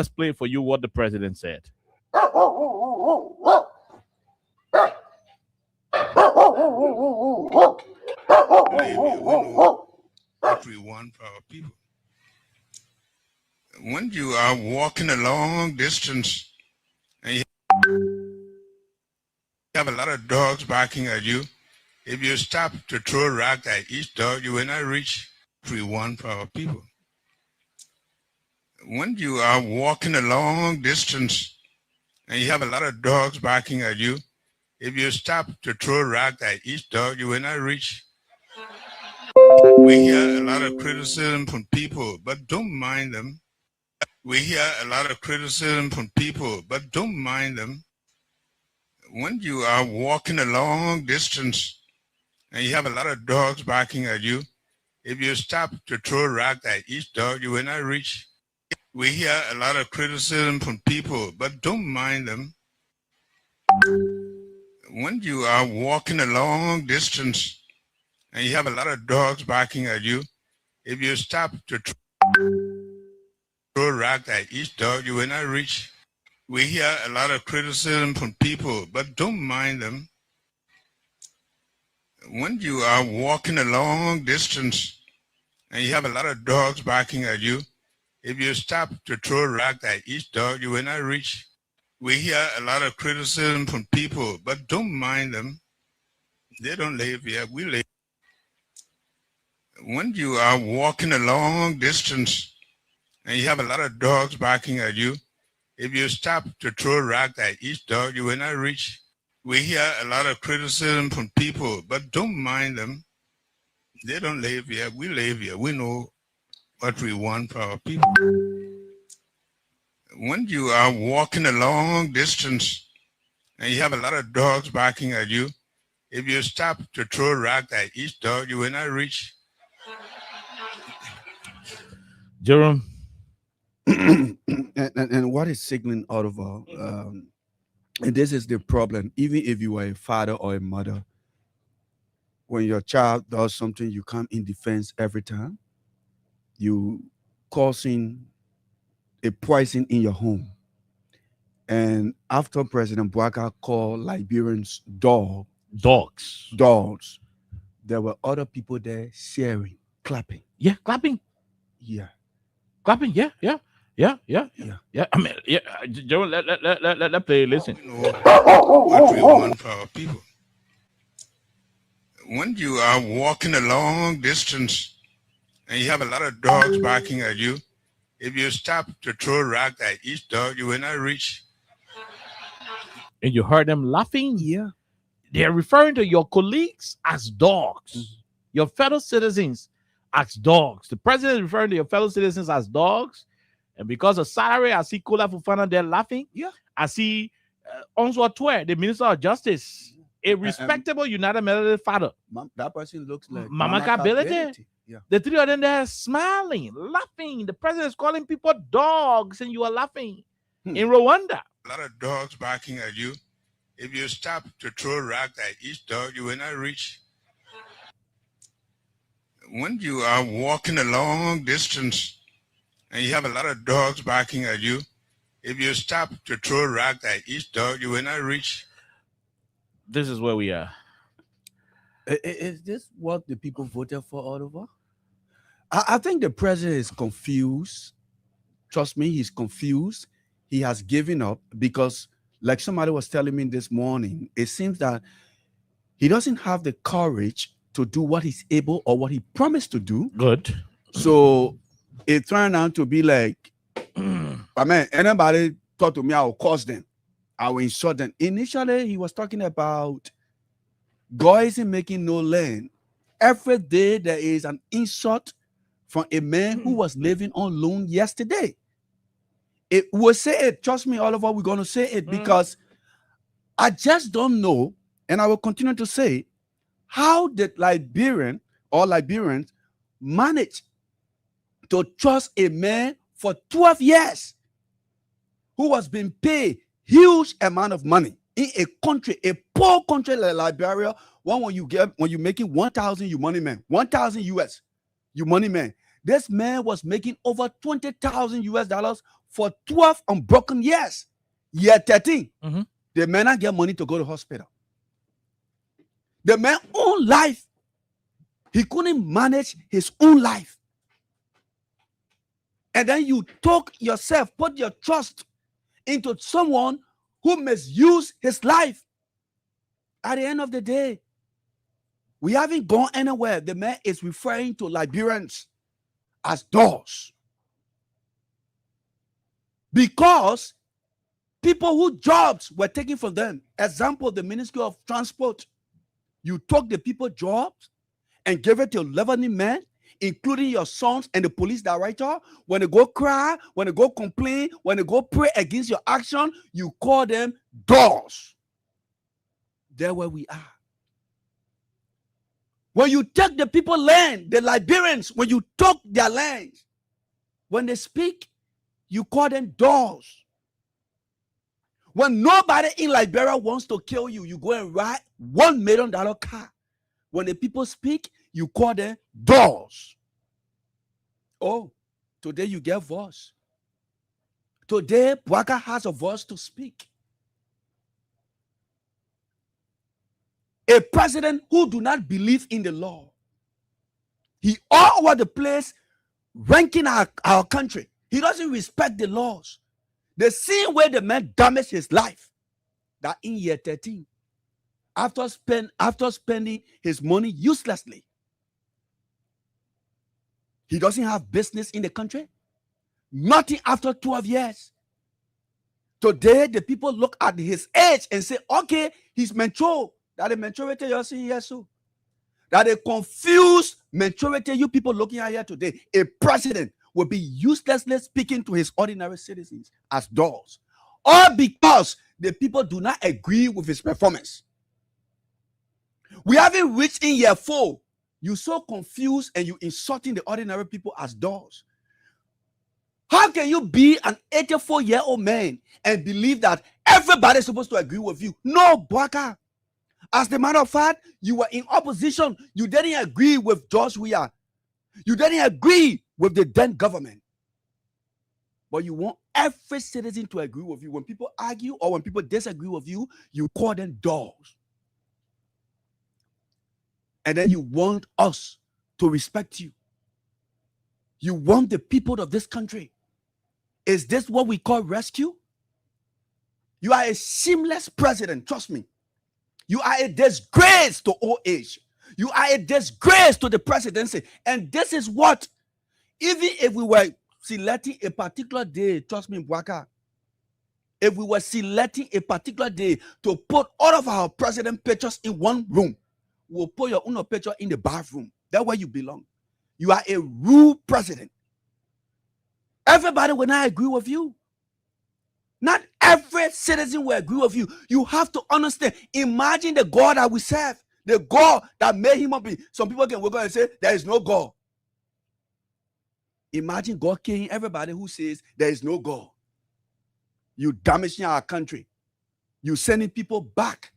play for you what the president said. Everyone for our people. When you are walking a long distance and you have a lot of dogs barking at you, if you stop to throw a rock at each dog, you will not reach everyone for our people. When you are walking a long distance and you have a lot of dogs barking at you, if you stop to throw a rock at each dog, you will not reach. We hear a lot of criticism from people, but don't mind them. We hear a lot of criticism from people, but don't mind them. When you are walking a long distance and you have a lot of dogs barking at you, If you stop to throw rock at each dog, you will not reach. We hear a lot of criticism from people, but don't mind them. When you are walking a long distance and you have a lot of dogs barking at you, if you stop to throw rock at each dog, you will not reach. We hear a lot of criticism from people, but don't mind them. When you are walking a long distance and you have a lot of dogs barking at you, if you stop to throw rock at each dog, you will not reach. We hear a lot of criticism from people, but don't mind them. They don't live here, we live. When you are walking a long distance and you have a lot of dogs barking at you, if you stop to throw rock at each dog, you will not reach. We hear a lot of criticism from people, but don't mind them. They don't live here, we live here. We know what we want for our people. When you are walking a long distance and you have a lot of dogs barking at you, if you stop to throw rock at each dog, you will not reach. Jerome. and what is signaling out of and this is the problem, even if you are a father or a mother, when your child does something, you come in defense every time, you causing a poison in your home. And after President Bouaka called Liberians dogs, there were other people there sharing, clapping. Yeah, clapping. Yeah. Clapping, yeah. I mean, yeah. Joe, let play. Listen. What we want for our people. When you are walking a long distance and you have a lot of dogs barking at you, if you stop to throw rock at each dog, you will not reach. And you heard them laughing. Yeah. They're referring to your colleagues as dogs, your fellow citizens as dogs. The president is referring to your fellow citizens as dogs. And because of salary, I see Kula Fufana there laughing. Yeah. I see Onswa Twe, the Minister of Justice, a respectable United Methodist father. That person looks like Mama Kability. Yeah. The three of them there smiling, laughing. The president is calling people dogs and you are laughing. In Rwanda. A lot of dogs barking at you. If you stop to throw rock at each dog, you will not reach. When you are walking a long distance and you have a lot of dogs barking at you, if you stop to throw rock at each dog, you will not reach. This is where we are. Is this what the people voted for, Oliver? I think the president is confused. Trust me, he's confused. He has given up because, like somebody was telling me this morning, it seems that he doesn't have the courage to do what he's able or what he promised to do. Good. So it turned out to be like, I mean, anybody talk to me, I will curse them. I will insult them. Initially, he was talking about God isn't making no land. Every day there is an insult from a man who was living on loan yesterday. It will say it. Trust me, Oliver, we're going to say it because I just don't know, and I will continue to say, how did Liberians manage to trust a man for 12 years who was being paid huge amount of money in a country, a poor country like Liberia? When you're making 1,000, you money man, 1,000 US, you money man. This man was making over 20,000 US dollars for 12 unbroken years. Year 13, the man not get money to go to hospital. The man's own life, he couldn't manage his own life. And then you talk yourself, put your trust into someone who misuse his life. At the end of the day, we haven't gone anywhere. The man is referring to Liberians as dogs. Because people whose jobs were taken from them, example, the Ministry of Transport, you took the people jobs and gave it to 11 men, including your sons and the police director. When they go cry, when they go complain, when they go pray against your action, you call them dogs. There where we are. When you take the people land, the Liberians, when you took their lands, when they speak, you call them dogs. When nobody in Liberia wants to kill you, you go and ride $1 million car. When the people speak, you call them dogs. Oh, today you get voice. Today, Bwaka has a voice to speak. A president who do not believe in the law. He all over the place ranking our country. He doesn't respect the laws. The same way the man damaged his life, that in year 13, after spending his money uselessly, he doesn't have business in the country. Nothing after 12 years. Today, the people look at his age and say, okay, he's mature. That the maturity you're seeing here, so. That a confused maturity you people looking at here today. A president will be uselessly speaking to his ordinary citizens as dogs. All because the people do not agree with his performance. We haven't reached in year 4. You're so confused and you insulting the ordinary people as dogs. How can you be an 84-year-old man and believe that everybody's supposed to agree with you? No, Bwaka. As a matter of fact, you were in opposition. You didn't agree with George Weah. You didn't agree with the then government. But you want every citizen to agree with you. When people argue or when people disagree with you, you call them dogs. And then you want us to respect you. You want the people of this country. Is this what we call rescue? You are a shameless president, trust me. You are a disgrace to old age. You are a disgrace to the presidency. And this is what, even if we were selecting a particular day, trust me, Bwaka, if we were selecting a particular day to put all of our president pictures in one room, we'll put your own picture in the bathroom. That's where you belong. You are a rude president. Everybody will not agree with you. Not every citizen will agree with you. You have to understand. Imagine the God that we serve. The God that made him up. Some people can wake up and say, there is no God. Imagine God killing everybody who says there is no God. You damaging our country. You sending people back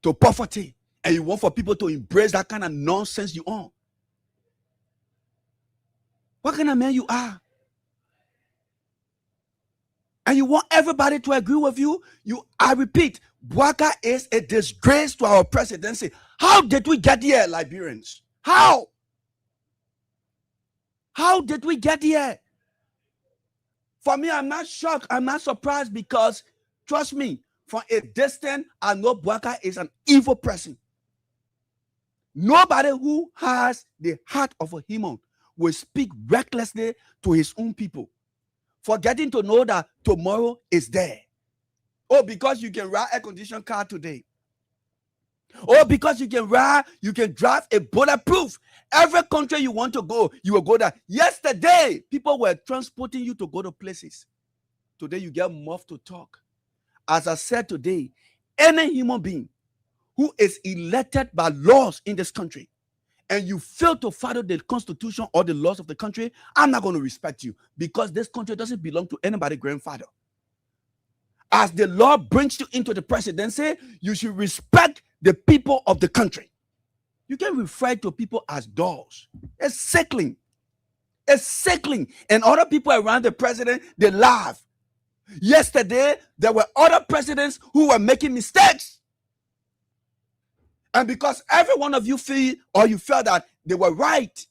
to poverty. And you want for people to embrace that kind of nonsense you own. What kind of man you are? And you want everybody to agree with you? I repeat, Bwaka is a disgrace to our presidency. How did we get here, Liberians? How? How did we get here? For me, I'm not shocked. I'm not surprised because, trust me, from a distance, I know Bwaka is an evil person. Nobody who has the heart of a human will speak recklessly to his own people, forgetting to know that tomorrow is there. Oh, because you can ride a air-conditioned car today. Oh, because you can drive a bulletproof. Every country you want to go, you will go there. Yesterday, people were transporting you to go to places. Today, you get muffed to talk. As I said today, any human being who is elected by laws in this country, and you fail to follow the constitution or the laws of the country, I'm not going to respect you because this country doesn't belong to anybody's grandfather. As the law brings you into the presidency, you should respect the people of the country. You can refer to people as dogs. It's sickening. It's sickening. And other people around the president, they laugh. Yesterday, there were other presidents who were making mistakes. And because every one of you feel or you felt that they were right,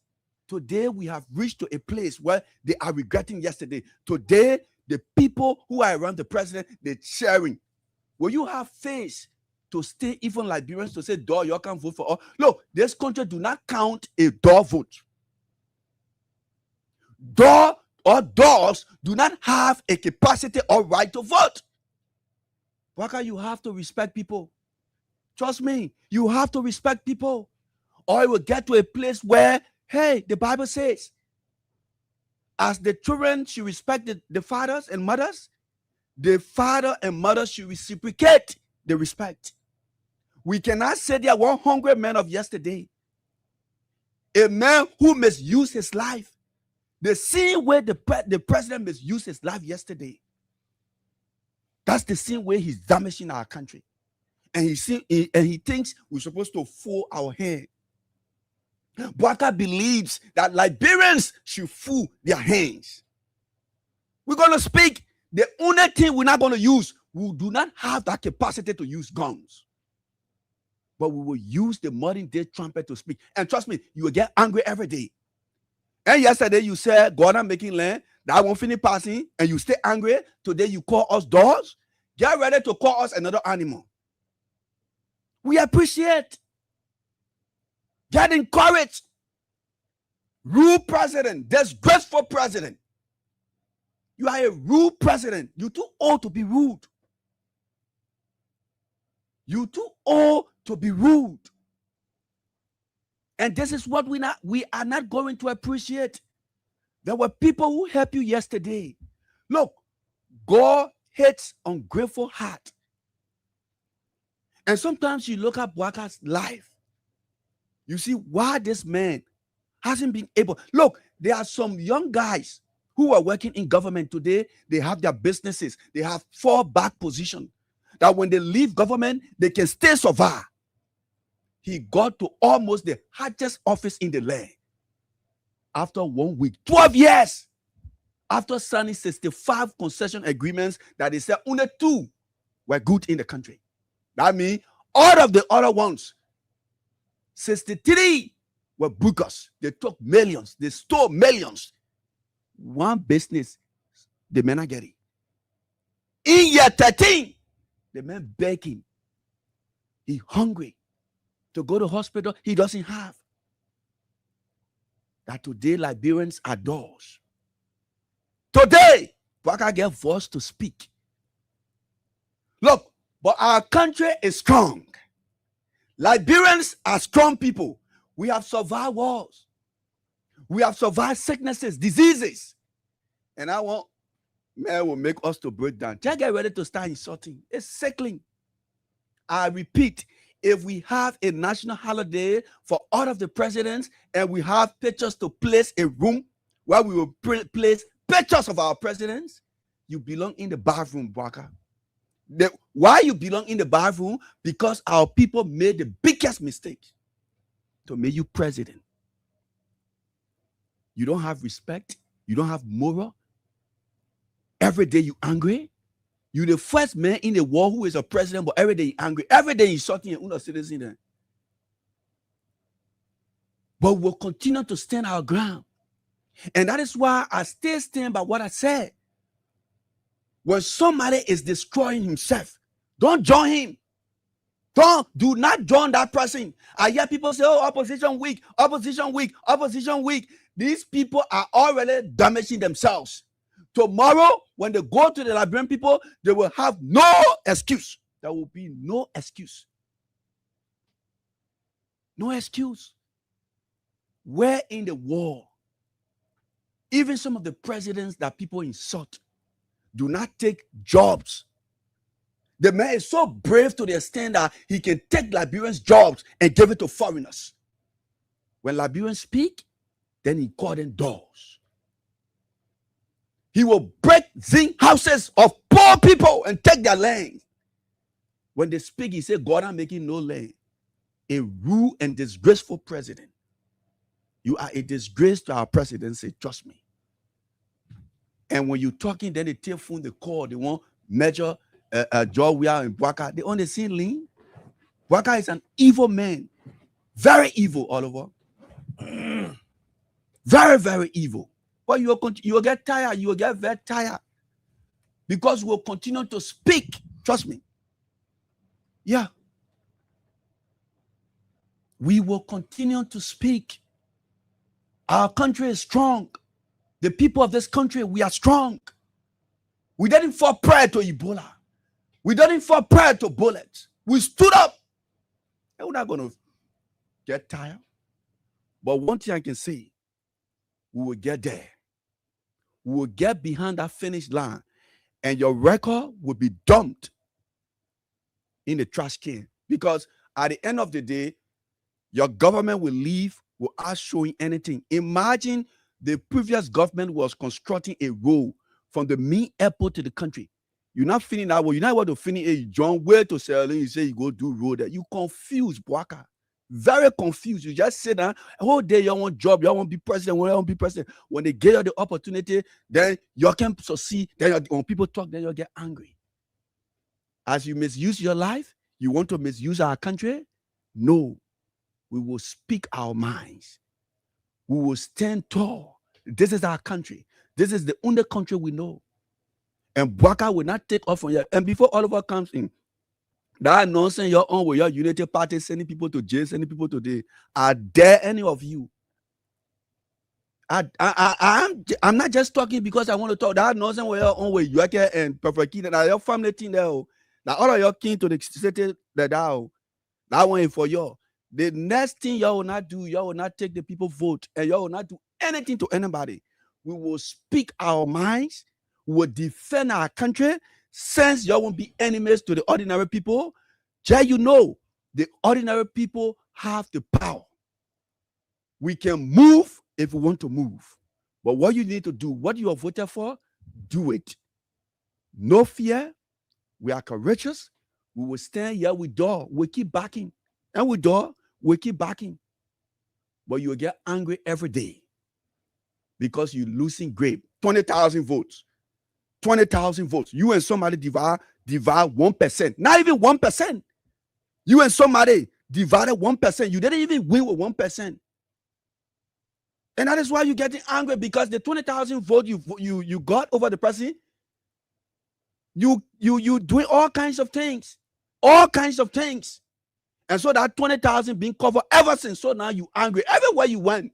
today we have reached to a place where they are regretting yesterday. Today, the people who are around the president, they're cheering. Will you have faith to stay even Liberians to say, dog, you can't vote for all? Look, this country do not count a dog vote. Dog or dogs do not have a capacity or right to vote. Why can't you have to respect people? Trust me, you have to respect people, or it will get to a place where, hey, the Bible says, as the children should respect the fathers and mothers, the father and mother should reciprocate the respect. We cannot say there were hungry men of yesterday A man who misused his life. The same way the president misused his life yesterday. That's the same way he's damaging our country. And he thinks we're supposed to fold our hand. Bwaka believes that Liberians should fold their hands. We're going to speak. The only thing we're not going to use, we do not have that capacity to use guns. But we will use the modern day trumpet to speak. And trust me, you will get angry every day. And yesterday you said, God, I'm making land. That won't finish passing. And you stay angry. Today you call us dogs. Get ready to call us another animal. We appreciate. Get encouraged. Rude president. Disgraceful president. You are a rude president. You're too old to be rude. You're too old to be rude. And this is what we are not going to appreciate. There were people who helped you yesterday. Look, God hates ungrateful heart. And sometimes you look at Bwaka's life. You see why this man hasn't been able. Look, there are some young guys who are working in government today. They have their businesses. They have fallback position. That when they leave government, they can still survive. He got to almost the highest office in the land. After 1 week, 12 years. After signing 65 concession agreements that they said only 2 were good in the country. That means all of the other ones, 63 were bookers. They took millions. They stole millions. One business, the men are getting. In year 13, the man begging. He hungry to go to hospital. He doesn't have. That today Liberians are doors. Today, Bwaka get voice to speak. Look, but our country is strong. Liberians are strong people. We have survived wars. We have survived sicknesses, diseases. And I want, man will make us to break down. Just get ready to start insulting. It's sickling. I repeat, if we have a national holiday for all of the presidents and we have pictures to place a room where we will place pictures of our presidents, you belong in the bathroom, Bwaka. Why you belong in the bathroom? Because our people made the biggest mistake to make you president. You don't have respect. You don't have moral. Every day you angry. You're the first man in the world who is a president, but every day you're angry. Every day you're shouting at other citizens. But we'll continue to stand our ground. And that is why I still stand by what I said. When somebody is destroying himself, don't join him. Do not join that person. I hear people say, oh, opposition weak, opposition weak, opposition weak. These people are already damaging themselves. Tomorrow, when they go to the Liberian people, they will have no excuse. There will be no excuse. No excuse. Where in the world, even some of the presidents that people insult do not take jobs. The man is so brave to the extent that he can take Liberians' jobs and give it to foreigners. When Liberians speak, then he call them doors. He will break zinc houses of poor people and take their land. When they speak, he say, God, I'm making no land. A rude and disgraceful president. You are a disgrace to our presidency, trust me. And when you're talking, then they take phone, they call, they want Major George Weah and Bwaka. They only see lean. Bwaka is an evil man. Very evil, Oliver. Very, very evil. But you will get tired. You will get very tired. Because we'll continue to speak. Trust me. Yeah. We will continue to speak. Our country is strong. The people of this country, we are strong. We didn't fall prey to Ebola. We didn't fall prey to bullets. We stood up. And we're not going to get tired. But one thing I can say, we will get there. We will get behind that finish line. And your record will be dumped in the trash can. Because at the end of the day, your government will leave without showing anything. Imagine the previous government was constructing a road from the main airport to the country. You're not feeling that way. You're not able to finish it. John, where to sell it? You say you go do road there. You confused, Boaka. Very confused. You just sit down a whole day. You want job. You want to be president. You want to be president. When they get you the opportunity, then you can succeed. Then when people talk, then you get angry. As you misuse your life, you want to misuse our country? No. We will speak our minds. We will stand tall. This is our country. This is the only country we know. And Boaka will not take off from here. And before Oliver comes in, that nonsense you're on with your unity party, sending people to jail, sending people to the, are there any of you? I'm not just talking because I want to talk. That nonsense with your own with Yoke and Perfect King, now your family thing there. Now all of your kin to the city that one is for you. The next thing y'all will not do, y'all will not take the people vote, and y'all will not do anything to anybody. We will speak our minds. We will defend our country. Since y'all won't be enemies to the ordinary people, you know the ordinary people have the power. We can move if we want to move. But what you need to do, what you are voted for, do it. No fear. We are courageous. We will stand here with door. We keep backing. And with door, we keep backing. But you will get angry every day because you're losing grade. 20,000 votes. 20,000 votes. You and somebody divide 1%. Not even 1%. You and somebody divided 1%. You didn't even win with 1%. And that is why you're getting angry, because the 20,000 vote you got over the president, you doing all kinds of things. All kinds of things. And so that 20,000 being covered ever since. So now you angry. Everywhere you went,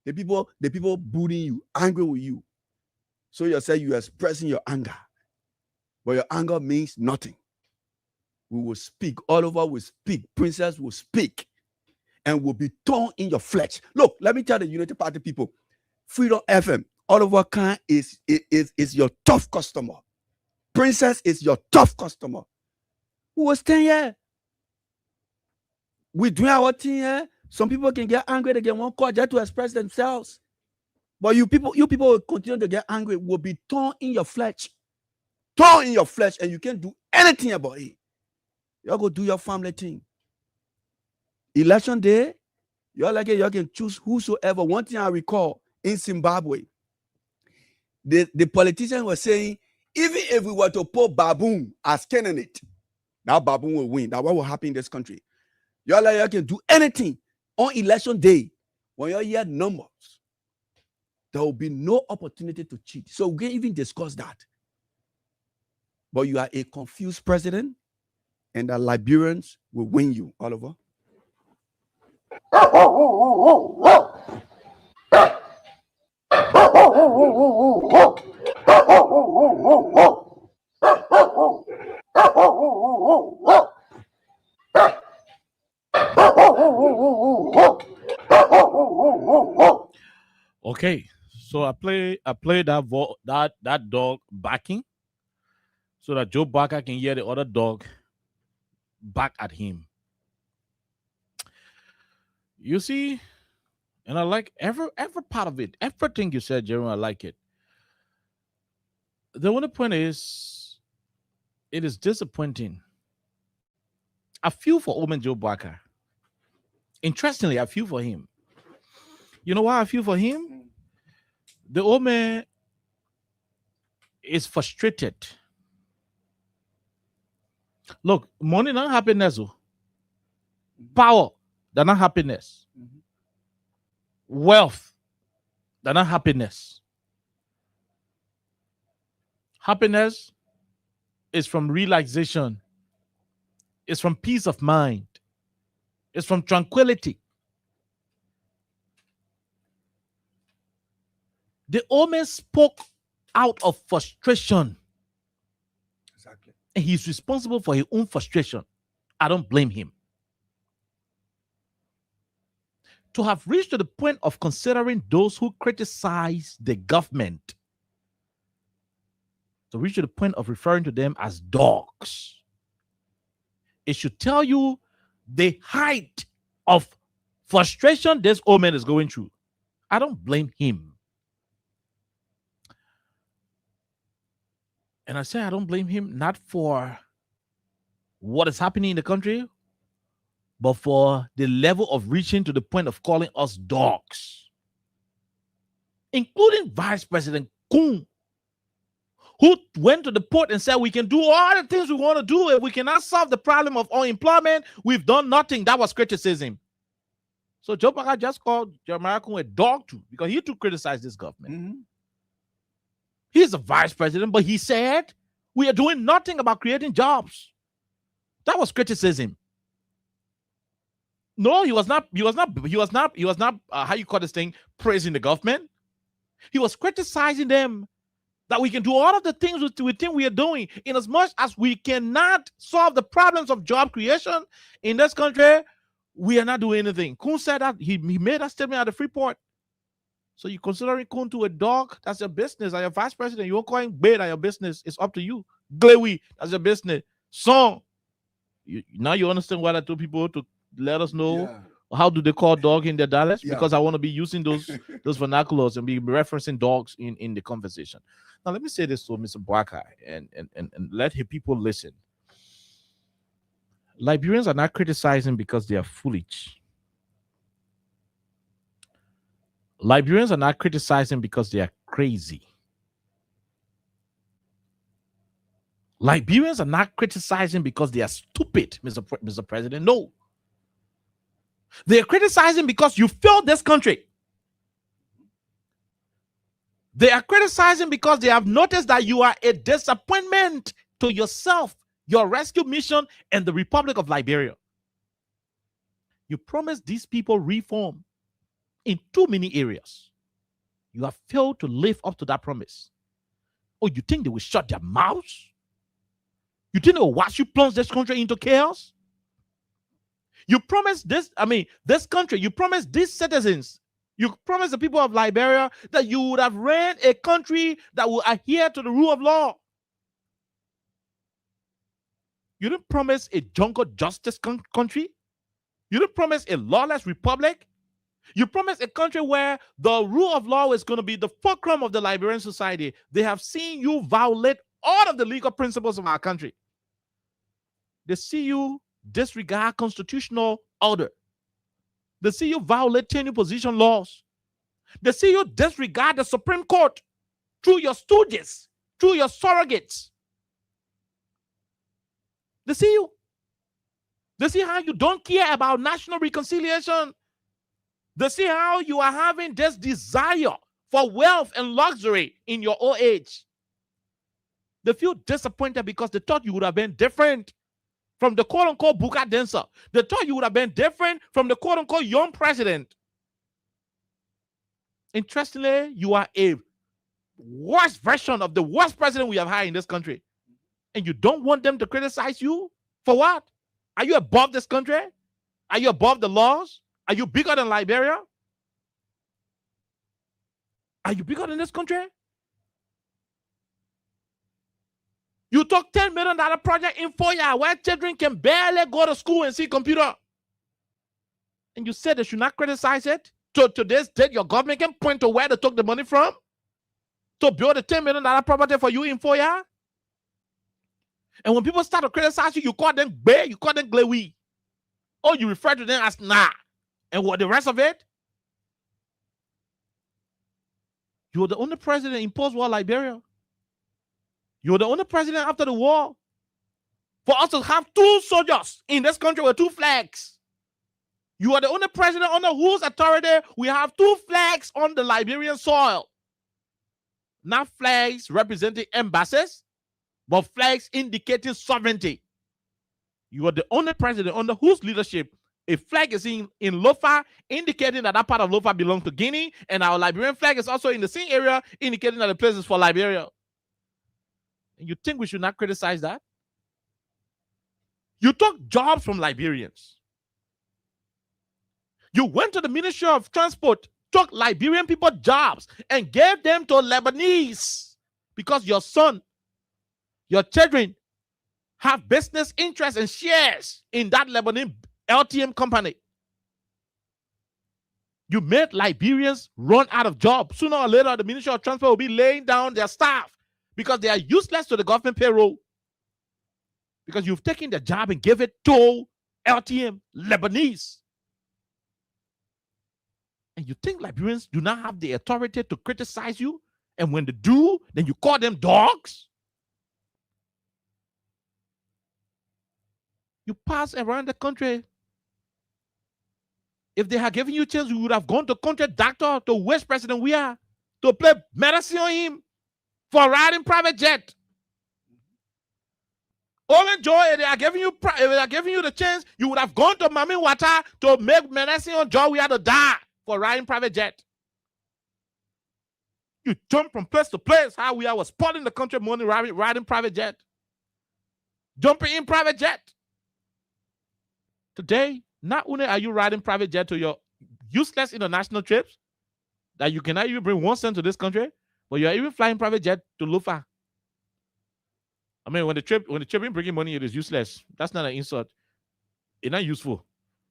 the people bullying you, angry with you. So you say you're expressing your anger. But your anger means nothing. We will speak. All over will speak. Princess will speak. And will be torn in your flesh. Look, let me tell the Unity Party people. Freedom FM, Oliver Khan is your tough customer. Princess is your tough customer. Who was 10 years? We doing our thing here. Some people can get angry. They get one call just to express themselves. But you people will continue to get angry. Will be torn in your flesh. Torn in your flesh, and you can't do anything about it. Y'all go do your family thing. Election day, y'all can choose whosoever. One thing I recall in Zimbabwe, the politician was saying, even if we were to put Baboon as candidate, that Baboon will win. That's what will happen in this country. Y'all can do anything on election day. When y'all hear numbers, there will be no opportunity to cheat. So we can even discuss that. But you are a confused president, and the Liberians will win you, Oliver. Okay, so I play that dog barking so that Joe Barker can hear the other dog back at him. You see, and I like every part of it. Everything you said, Jeremy, I like it. The only point is, it is disappointing. I feel for Omen Joe Barker. Interestingly, I feel for him. You know why I feel for him? The old man is frustrated. Look, money not happiness. Power, they're not happiness. Wealth, they're not happiness. Happiness is from relaxation. It's from peace of mind. It's from tranquility. The old man spoke out of frustration. Exactly. And he's responsible for his own frustration. I don't blame him. To have reached to the point of considering those who criticize the government, to reach to the point of referring to them as dogs, it should tell you the height of frustration this old man is going through. I don't blame him. And I say I don't blame him not for what is happening in the country, but for the level of reaching to the point of calling us dogs, including Vice President Kun, who went to the port and said, we can do all the things we want to do. If we cannot solve the problem of unemployment, we've done nothing. That was criticism. So Joe Biden just called Jeremiah Kun a dog too, because he too criticized this government. Mm-hmm. He's the vice president, but he said, we are doing nothing about creating jobs. That was criticism. No, he was not, how you call this thing, praising the government. He was criticizing them that we can do all of the things we think we are doing, in as much as we cannot solve the problems of job creation in this country, we are not doing anything. Kun said that, he made that statement at the Freeport. So you considering Kun to a dog, that's your business. As your vice president, you won't call him bait at your business. It's up to you. Glewi, that's your business. Song, now you understand why I told people to let us know how do they call dog in their dialects? Because I want to be using those vernaculars and be referencing dogs in the conversation. Now let me say this to Mr. Boakai and let people listen. Liberians are not criticizing because they are foolish. Liberians are not criticizing because they are crazy. Liberians are not criticizing because they are stupid, Mr. President. No. They are criticizing because you failed this country. They are criticizing because they have noticed that you are a disappointment to yourself, your rescue mission, and the Republic of Liberia. You promised these people reform in too many areas. You have failed to live up to that promise. Oh, you think they will shut their mouths? You think they will watch you plunge this country into chaos? You promised this country, you promised these citizens, you promised the people of Liberia that you would have ran a country that will adhere to the rule of law. You didn't promise a jungle justice country. You didn't promise a lawless republic. You promised a country where the rule of law is going to be the fulcrum of the Liberian society. They have seen you violate all of the legal principles of our country. They see you disregard constitutional order. They see you violate tenure position laws. They see you disregard the Supreme Court through your stooges, through your surrogates. They see you. They see how you don't care about national reconciliation. They see how you are having this desire for wealth and luxury in your old age. They feel disappointed because they thought you would have been different from the quote-unquote Buka dancer. They thought you would have been different from the quote-unquote young president. Interestingly, you are a worse version of the worst president we have had in this country. And you don't want them to criticize you? For what? Are you above this country? Are you above the laws? Are you bigger than Liberia? Are you bigger than this country? You took $10 million project in 4 years where children can barely go to school and see computer. And you said they should not criticize it. So to this date, your government can point to where they took the money from to build a $10 million property for you in 4 years. And when people start to criticize you, you call them Bay, you call them Glewi. Or you refer to them as Nah. And what the rest of it? You were the only president in post-war Liberia. You were the only president after the war for us to have 2 soldiers in this country with 2 flags. You are the only president under whose authority we have 2 flags on the Liberian soil. Not flags representing embassies, but flags indicating sovereignty. You are the only president under whose leadership a flag is in Lofa, indicating that part of Lofa belongs to Guinea, and our Liberian flag is also in the same area, indicating that the place is for Liberia. And you think we should not criticize that? You took jobs from Liberians. You went to the Ministry of Transport, took Liberian people jobs, and gave them to Lebanese because your son, your children have business interests and shares in that Lebanese LTM company. You made Liberians run out of jobs. Sooner or later, the Ministry of Transport will be laying down their staff because they are useless to the government payroll. Because you've taken the job and give it to LTM, Lebanese. And you think Liberians do not have the authority to criticize you? And when they do, then you call them dogs? You pass around the country. If they had given you a chance, you would have gone to country doctor, to which president we are, to play medicine on him for riding private jet. Only joy, if they are giving you the chance, you would have gone to Mami Wata to make medicine on Joe we had to die for riding private jet. You jump from place to place. How we was spoiling the country money riding private jet. Jumping in private jet. Today, not only are you riding private jet to your useless international trips that you cannot even bring 1 cent to this country, but you are even flying private jet to Lufa. I mean, when the trip ain't bringing money, it is useless. That's not an insult. It's not useful.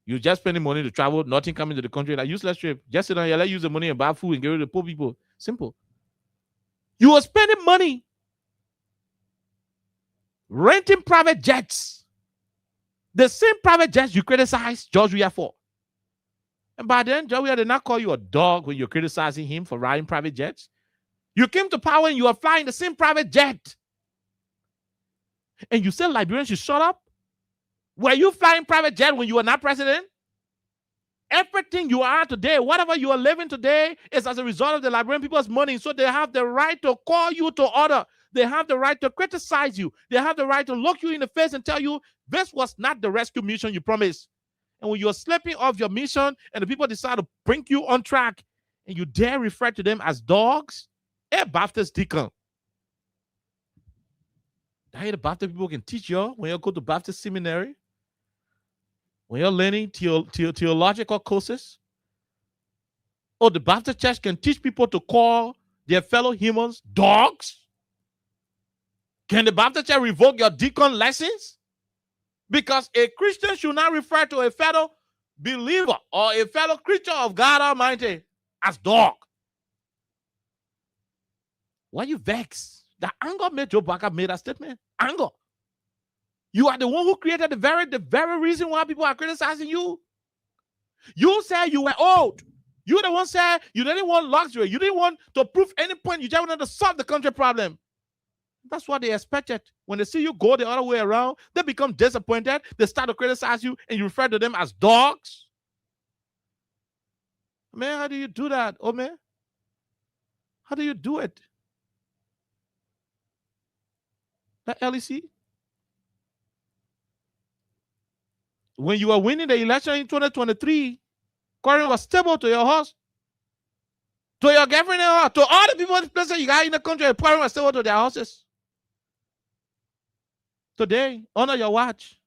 You're just spending money to travel, nothing coming to the country. That useless trip. Just sit down here, let use the money and buy food and get rid of the poor people. Simple. You are spending money renting private jets. The same private jets you criticize George Weah for. And by then, George Weah did not call you a dog when you're criticizing him for riding private jets. You came to power and you are flying the same private jet. And you said Liberians should shut up? Were you flying private jet when you were not president? Everything you are today, whatever you are living today, is as a result of the Liberian people's money. So they have the right to call you to order. They have the right to criticize you. They have the right to look you in the face and tell you, this was not the rescue mission you promised. And when you're slipping off your mission and the people decide to bring you on track and you dare refer to them as dogs, hey, Baptist deacon. That the Baptist people can teach you when you go to Baptist seminary, when you're learning theological courses. Oh, the Baptist church can teach people to call their fellow humans dogs? Can the Baptist church revoke your deacon lessons? Because a Christian should not refer to a fellow believer or a fellow creature of God Almighty as dog. Why you vex? The anger made Joe Barker made that statement. Anger. You are the one who created the very reason why people are criticizing you. You said you were old. You the one said you didn't want luxury. You didn't want to prove any point. You just wanted to solve the country problem. That's what they expected. When they see you go the other way around, they become disappointed. They start to criticize you, and you refer to them as dogs. Man, how do you do that? Oh, man. How do you do it? That LEC? When you were winning the election in 2023, Corey was stable to your house, to your girlfriend, to all the people you got in the country. Corey was stable to their houses. Today, under your watch,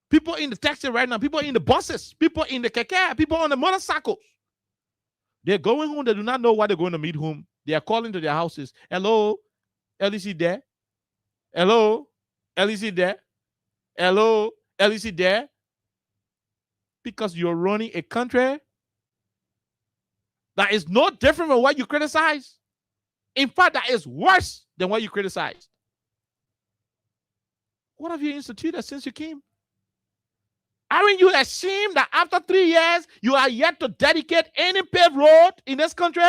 people in the taxi right now, people in the buses, people in the keke, people on the motorcycles, they're going home. They do not know why they're going to meet whom. They are calling to their houses. Hello, LEC there? Hello, LEC there? Hello, LEC there? Because you're running a country that is no different from what you criticize. In fact, that is worse than what you criticized. What have you instituted since you came? Aren't you ashamed that after 3 years, you are yet to dedicate any paved road in this country?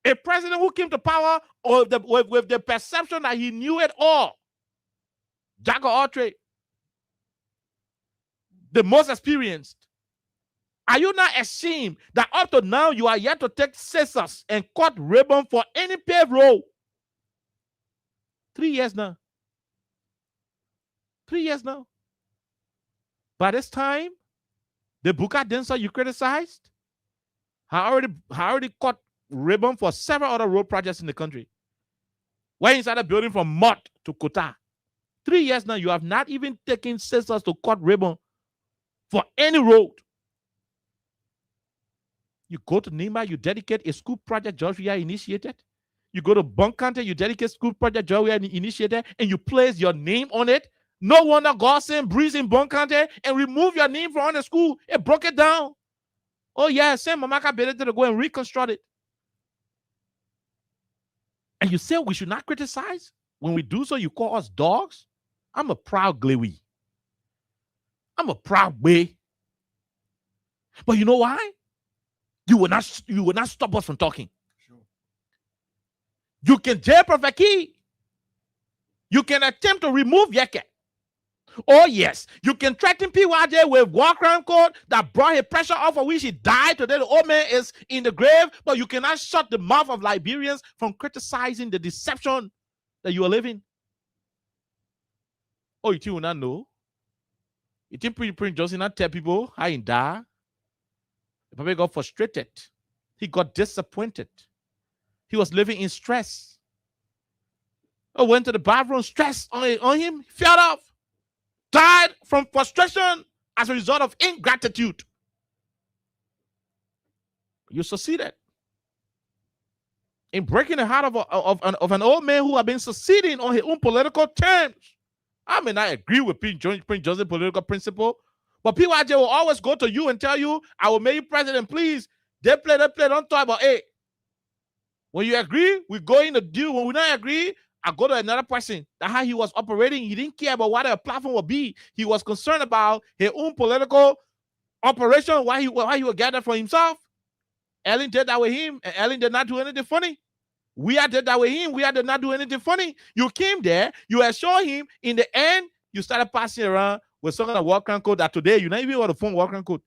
A president who came to power with the perception that he knew it all. Jack Autry, the most experienced. Are you not ashamed that up to now you are yet to take scissors and cut ribbon for any paved road? 3 years now. 3 years now. By this time, the Buka Densa you criticized, I already cut ribbon for several other road projects in the country. When you started building from mud to Kota, 3 years now, you have not even taken scissors to cut ribbon for any road. You go to Nima, you dedicate a school project George Weah initiated. You go to Bunkante, you dedicate school project George Weah initiated, and you place your name on it. No wonder God sent breeze in Bunkante and remove your name from the school. It broke it down. Oh, yeah, send Mamaka Belete to go and reconstruct it. And you say we should not criticize? When we do so, you call us dogs? I'm a proud Glewy. I'm a proud way. But you know why? You will not stop us from talking. Sure. You can jail Prophet Key. You can attempt to remove Yeke. Oh, yes. You can threaten PYJ with war crime code that brought his pressure off of which he died. Today, the old man is in the grave. But you cannot shut the mouth of Liberians from criticizing the deception that you are living. Oh, you think you will not know? You think Prince Johnson not tell people how he died? The prophet got frustrated. He got disappointed. He was living in stress. I went to the bathroom, stress on him, fell off, died from frustration as a result of ingratitude. You succeeded in breaking the heart of an old man who had been succeeding on his own political terms. I may not agree with Prince John's political principle, but PYJ will always go to you and tell you, I will make you president, please. They play, don't talk about it. When you agree, we go in the deal. When we don't agree, I go to another person. That's how he was operating. He didn't care about what the platform would be. He was concerned about his own political operation, why he would gather for himself. Ellen did that with him, and Ellen did not do anything funny. We did that with him. We did not do anything funny. You came there, you assured him. In the end, you started passing around with some kind of war crime code that today you not even want to phone war crime code.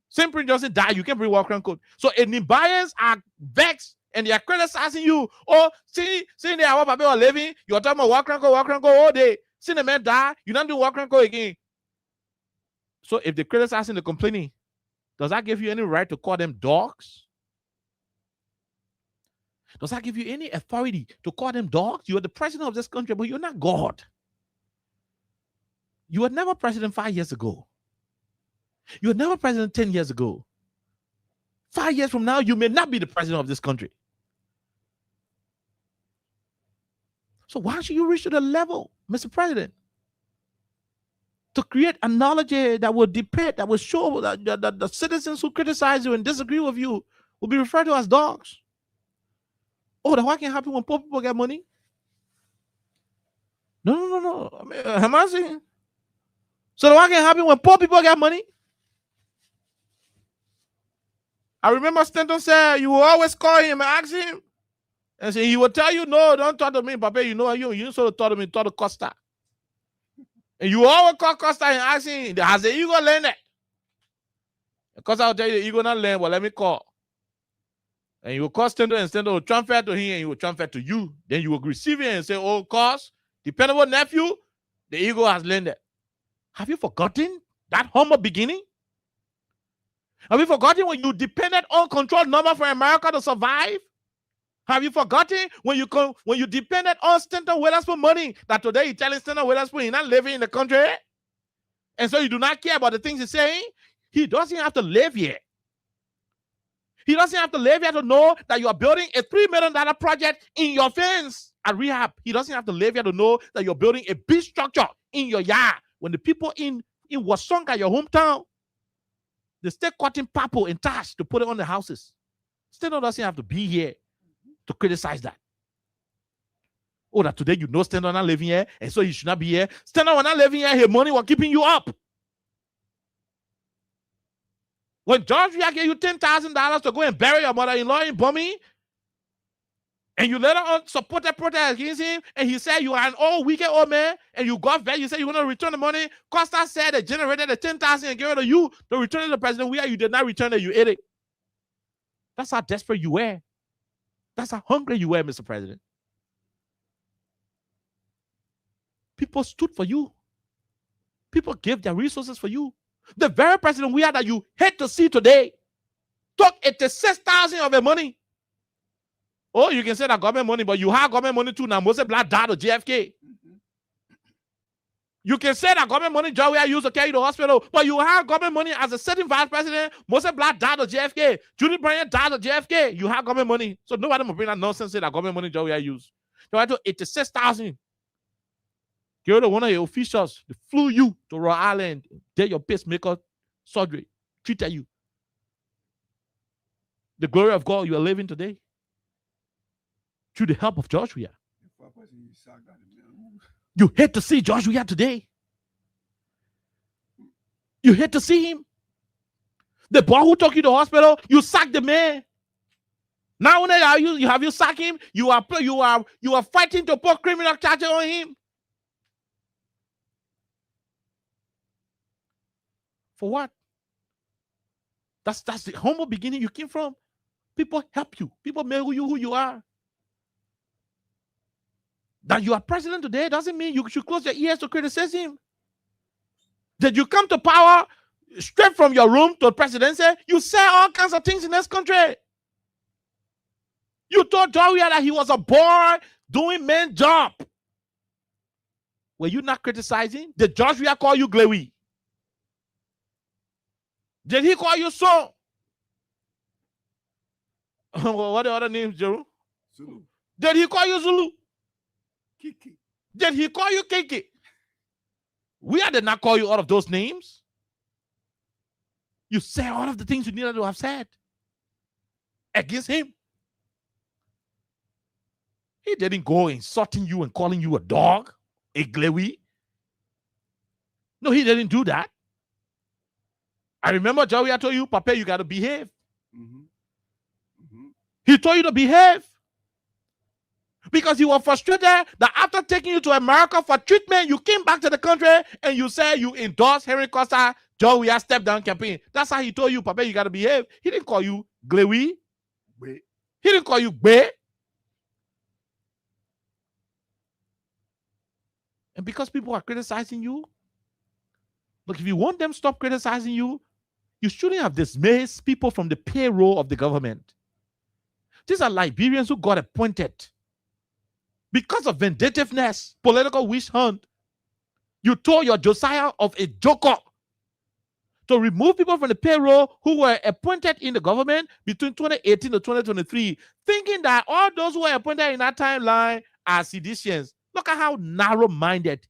Same Prince Johnson died, you can't bring war crime code. So any buyers are vexed and they are criticizing you. Oh, see the our people are living, you're talking about war crime code all day. See the man die, you don't do war crime code again. So if they're criticizing the complaining, does that give you any right to call them dogs? Does that give you any authority to call them dogs? You are the president of this country, but you're not God. You were never president 5 years ago. You were never president 10 years ago. 5 years from now, you may not be the president of this country. So why should you reach to the level, Mr. President, to create a knowledge that will depict, that will show that the citizens who criticize you and disagree with you will be referred to as dogs? Oh, then what can happen when poor people get money? No. I mean, am I saying? So what can happen when poor people get money? I remember Stanton said you will always call him and ask him. And say he will tell you, no, don't talk to me, Papa. You know, you sort of talk to me, talk to Costa. And you always call Costa and ask him, has the ego learned that? Because I'll tell you the ego not learn, but let me call. And you will call Stanton and Stanton will transfer to him and he will transfer to you. Then you will receive it and say, oh, cause, dependable nephew, the ego has learned that. Have you forgotten that humble beginning? Have you forgotten when you depended on controlled number for America to survive? Have you forgotten when you depended on Stanton Witherspoon money that today you're telling Stanton Witherspoon you're not living in the country? And so you do not care about the things he's saying? He doesn't have to live here. He doesn't have to live here to know that you are building a $3 million project in your fence at rehab. He doesn't have to live here to know that you're building a big structure in your yard. When the people in Wasonga, your hometown, they stay cutting purple and tash to put it on the houses. Stanton doesn't have to be here to criticize that. Oh, that today you know Stanton not living here, and so he should not be here. Stanton was not living here, his money was keeping you up. When George Ria gave you $10,000 to go and bury your mother-in-law in Bummy, and you later on supported protest against him, and he said you are an old, wicked old man, and you got back, you said you're going to return the money. Costa said they generated the $10,000 and gave it to you to return it to the president. Where you did not return it, you ate it. That's how desperate you were. That's how hungry you were, Mr. President. People stood for you. People gave their resources for you. The very president we had that you hate to see today took 86,000 of your money. Oh, you can say that government money, but you have government money too now. Moses Black died to JFK. You can say that government money, Joe, we are used to carry you to the hospital, but you have government money as a sitting vice president. Moses Black died to JFK. Judy Bryant died to JFK. You have government money. So nobody will bring that nonsense, say that government money, Joe, we are used. So I took 86,000. You're the one of your officials. They flew you to Rhode Island, did your pacemaker surgery, treated you. the glory of God you are living today? Through the help of Joshua. You hate to see Joshua today. You hate to see him. The boy who took you to the hospital, you sacked the man. Now when you sacked him, you are fighting to put criminal charges on him. For what? That's the humble beginning you came from. People help you. People make you who you are. That you are president today doesn't mean you should close your ears to criticism. That you come to power straight from your room to the presidency, you say all kinds of things in this country. You told Joshua that he was a boy doing man's job. Were you not criticizing? Did Joshua call you Glewi? Did he call you son? What are the other names, Jeru? Zulu. Did he call you Zulu? Kiki. Did he call you Kiki? We did not call you all of those names. You say all of the things you needed to have said against him. He didn't go insulting you and calling you a dog, a Glewi. No, he didn't do that. I remember Joey, I told you, Papa, you got to behave. He told you to behave. Because you were frustrated that after taking you to America for treatment, you came back to the country and you said you endorsed Henry Costa, Joey, step down campaign. That's how he told you, Papa, you got to behave. He didn't call you Glewi. He didn't call you Gbe. And because people are criticizing you, look, if you want them to stop criticizing you, you shouldn't have dismissed people from the payroll of the government. These are Liberians who got appointed because of vindictiveness, political witch hunt. You told your Josiah of a joker to remove people from the payroll who were appointed in the government between 2018 to 2023, thinking that all those who were appointed in that timeline are seditious. Look at how narrow-minded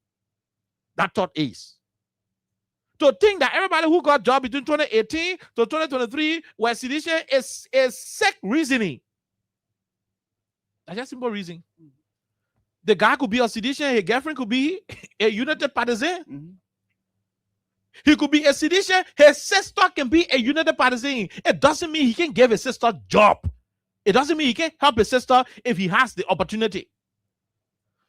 that thought is. To think that everybody who got job between 2018 to 2023 were seditious is sick reasoning. That's just simple reasoning. The guy could be a sedition, his girlfriend could be a United Partisan. He could be a sedition, his sister can be a United Partisan. It doesn't mean he can give his sister a job. It doesn't mean he can help his sister if he has the opportunity.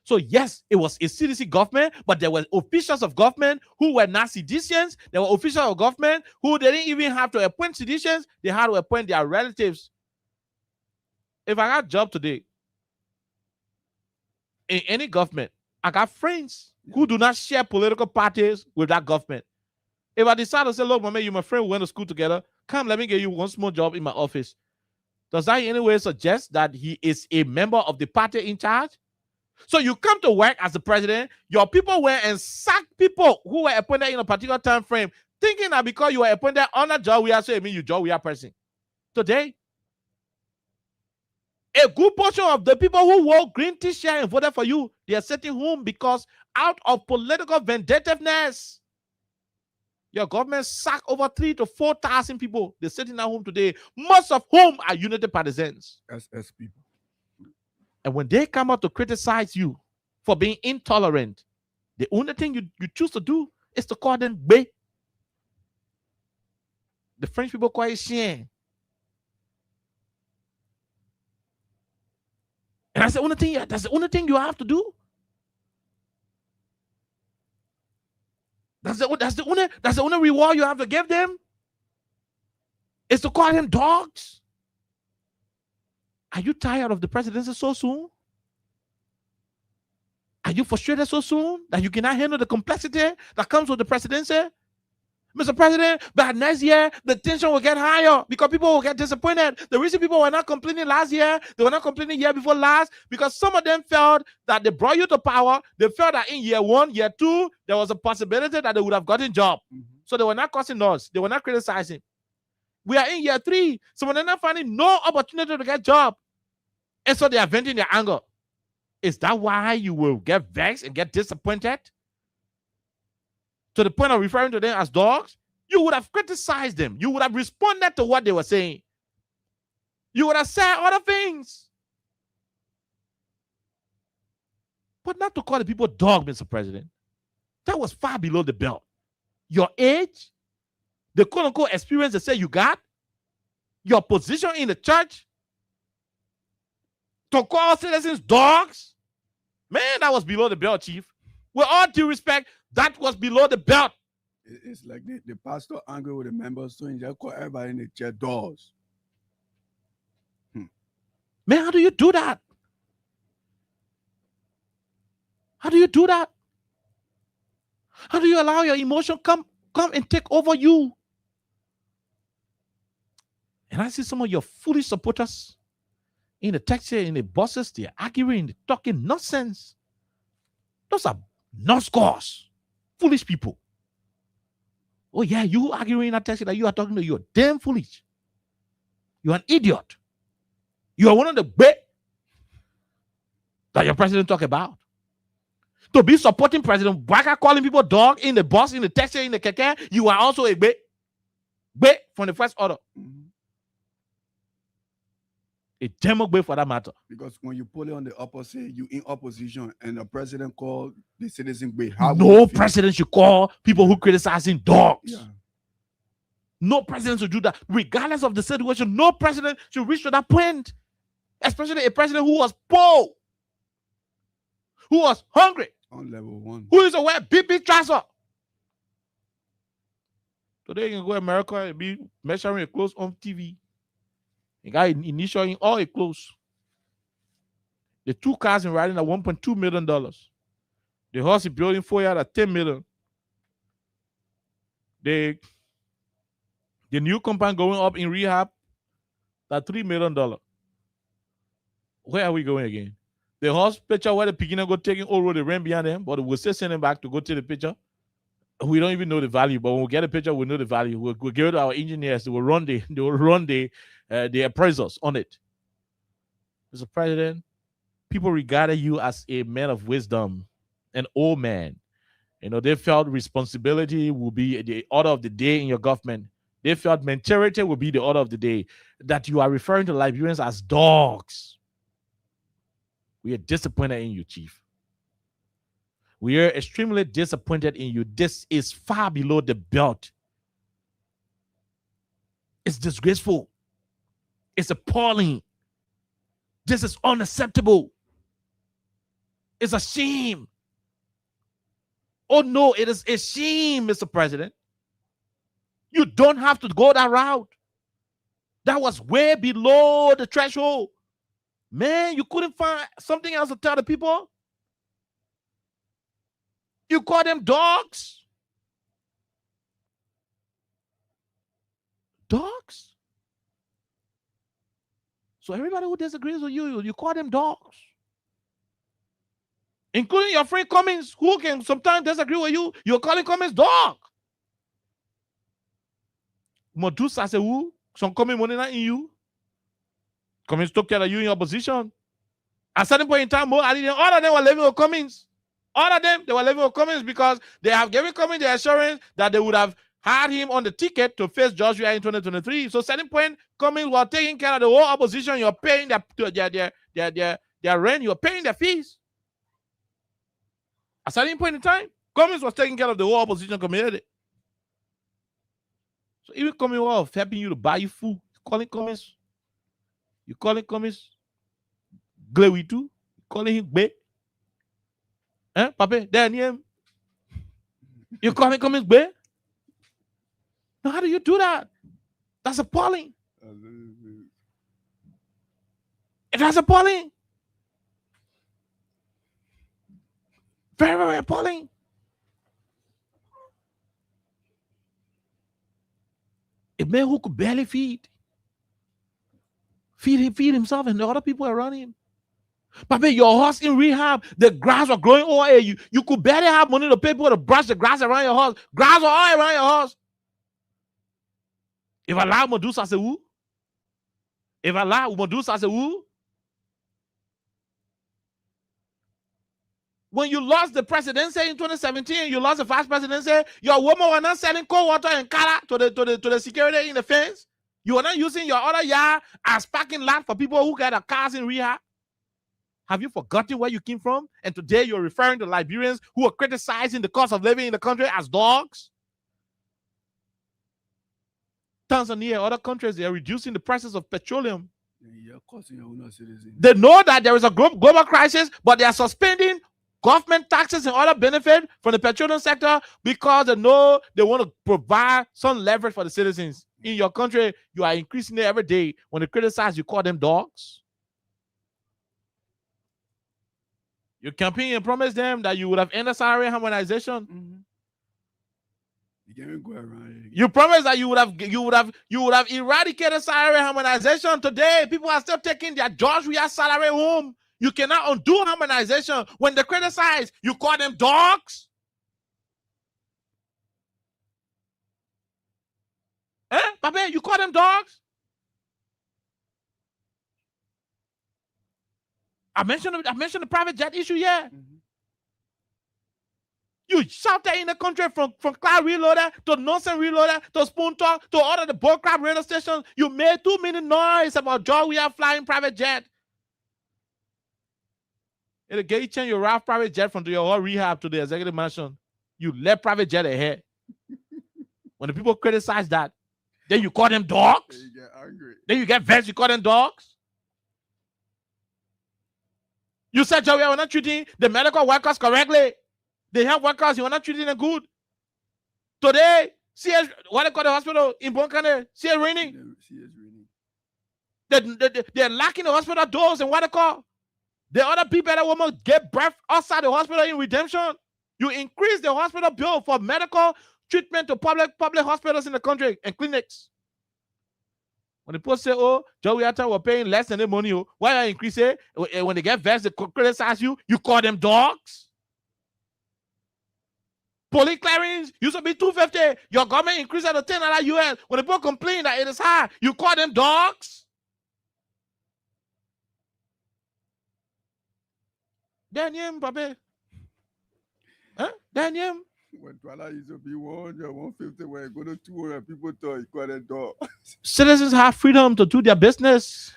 So yes, it was a CDC government, but there were officials of government who were not seditious. There were officials of government who didn't even have to appoint seditious. They had to appoint their relatives. If I got a job today in any government, I got friends who do not share political parties with that government. If I decide to say, look, mama, you're my friend, we went to school together, come, let me get you one small job in my office. Does that in any way suggest that he is a member of the party in charge? So you come to work as the president, your people went and sacked people who were appointed in a particular time frame, thinking that because you were appointed on a job, so it means you job person. Today, a good portion of the people who wore green t-shirt and voted for you, they are sitting home because out of political vindictiveness, your government sacked over 3,000 to 4,000 people. They're sitting at home today, most of whom are United Partisans. SS people. And when they come out to criticize you for being intolerant, the only thing you choose to do is to call them Be. The French people call it chien. And that's the only thing you have to do. That's the only reward you have to give them. Is to call them dogs. Are you tired of the presidency so soon? Are you frustrated so soon that you cannot handle the complexity that comes with the presidency? Mr. President, by next year, the tension will get higher because people will get disappointed. The reason people were not complaining last year, they were not complaining year before last, because some of them felt that they brought you to power. They felt that in year 1, year 2, there was a possibility that they would have gotten a job. So they were not cursing us. They were not criticizing. We are in year 3. So when they're not finding no opportunity to get a job, and so they are venting their anger. Is that why you will get vexed and get disappointed? To the point of referring to them as dogs? You would have criticized them. You would have responded to what they were saying. You would have said other things. But not to call the people dog, Mr. President. That was far below the belt. Your age, the quote-unquote experience they say you got, your position in the church, to call citizens dogs, man, that was below the belt, Chief. With all due respect, that was below the belt. It's like the pastor angry with the members, so he just call everybody in the church dogs. Man, how do you do that? How do you do that? How do you allow your emotion come and take over you? And I see some of your foolish supporters in the taxi, in the buses, they're arguing, they're talking nonsense. Those are numbskulls, foolish people. Oh yeah, you arguing in a taxi that you are talking to, you're damn foolish. You're an idiot. You are one of the best that your president talk about. To be supporting President Baka, calling people dog in the bus, in the taxi, in the keke, you are also a bit from the first order. A demo for that matter. Because when you pull it on the opposite, you in opposition, and the president called the citizen no president should call people who criticizing dogs. Yeah. No president should do that. Regardless of the situation, no president should reach to that point. Especially a president who was poor, who was hungry, on level 1, who is aware BP transfer. Today you can go to America and be measuring a clothes on TV. The guy initiating all a clothes. The 2 cars in riding at $1.2 million. The house is building 4 years at $10 million. The new compound going up in rehab at $3 million. Where are we going again? The horse picture where the beginner go taking all road, they ran behind them, but we'll still send them back to go to the picture. We don't even know the value, but when we get a picture, we know the value. We'll give it to our engineers. They will run the appraisals on it. Mr. President, people regarded you as a man of wisdom, an old man. You know, they felt responsibility will be the order of the day in your government. They felt maturity will be the order of the day. That you are referring to Liberians as dogs. We are disappointed in you, Chief. We are extremely disappointed in you. This is far below the belt. It's disgraceful. It's appalling. This is unacceptable. It's a shame. Oh no, it is a shame, Mr. President. You don't have to go that route. That was way below the threshold. Man, you couldn't find something else to tell the people? You call them dogs? Dogs? So everybody who disagrees with you, you call them dogs. Including your friend Cummings, who can sometimes disagree with you, you're calling Cummings dog. Modu Sasewu, some coming money not in you. Cummings took care of you in your position. At a certain point in time, all of them were living with Cummings. All of them, they were living with Cummings because they have given Cummings the assurance that they would have had him on the ticket to face Joshua in 2023. So, at a certain point, Cummings was taking care of the whole opposition. You're paying their rent. You're paying their fees. At a certain point in time, Cummings was taking care of the whole opposition community. So, even Cummings was helping you to buy you food. Calling Cummings. You calling Cummings Glewy too? Calling him Gbe? Eh, Papa? There near him. You calling Cummings Gbe? Now, how do you do that? That's appalling. That's appalling. Very, very appalling. A man who could barely feed himself and the other people around him. Papa, your horse in rehab, the grass was growing over you. You could barely have money to pay people to brush the grass around your horse. Grass was all around your horse. If I lie, Modu Sasewu. If I lie, Modu Sasewu. When you lost the presidency in 2017, you lost the vice presidency, your woman was not selling cold water and color to the security in the fence. You are not using your other yard as parking lot for people who got a cars in rehab. Have you forgotten where you came from? And today you're referring to Liberians who are criticizing the cost of living in the country as dogs? Tanzania, other countries, they are reducing the prices of petroleum. They know that there is a global crisis, but they are suspending government taxes and other benefits from the petroleum sector because they know they want to provide some leverage for the citizens. In your country, you are increasing it every day. When they criticize, you call them dogs. You campaign and promise them that you would have ended salary harmonization. You promised that you would have eradicated salary harmonization. Today, people are still taking their Georgia salary home. You cannot undo harmonization. When they criticize, you call them dogs. Papa, you call them dogs? I mentioned the private jet issue, yeah. You shouted in the country from Cloud Reloader to Nonsense Reloader to Spoon Talk to all of the bullcrap radio stations. You made too many noise about Georgia flying private jet. It'll get you change your RAF private jet from your rehab to the executive mansion. You let private jet ahead. When the people criticize that, then you call them dogs. Then you get angry. Then you get vexed, you call them dogs. You said, Joey, we're not treating the medical workers correctly. The health workers, you are not treating them good. Today, CS, what they call the hospital in Bonkane, CS raining. They're locking the hospital doors and what they call. The other people that will get birth outside the hospital in redemption. You increase the hospital bill for medical treatment to public hospitals in the country and clinics. When the people say, oh, Joey Atta, we're paying less than the money, why are you increasing? When they get vexed, they criticize you, you call them dogs. Police clearance used to be $250. Your government increased it to $10 US. When the people complain that it is high, you call them dogs. Daniel, Papa. Huh? Daniel? When $12 used to be 100, 150, when you go to 200, people thought you call them dogs. Citizens have freedom to do their business.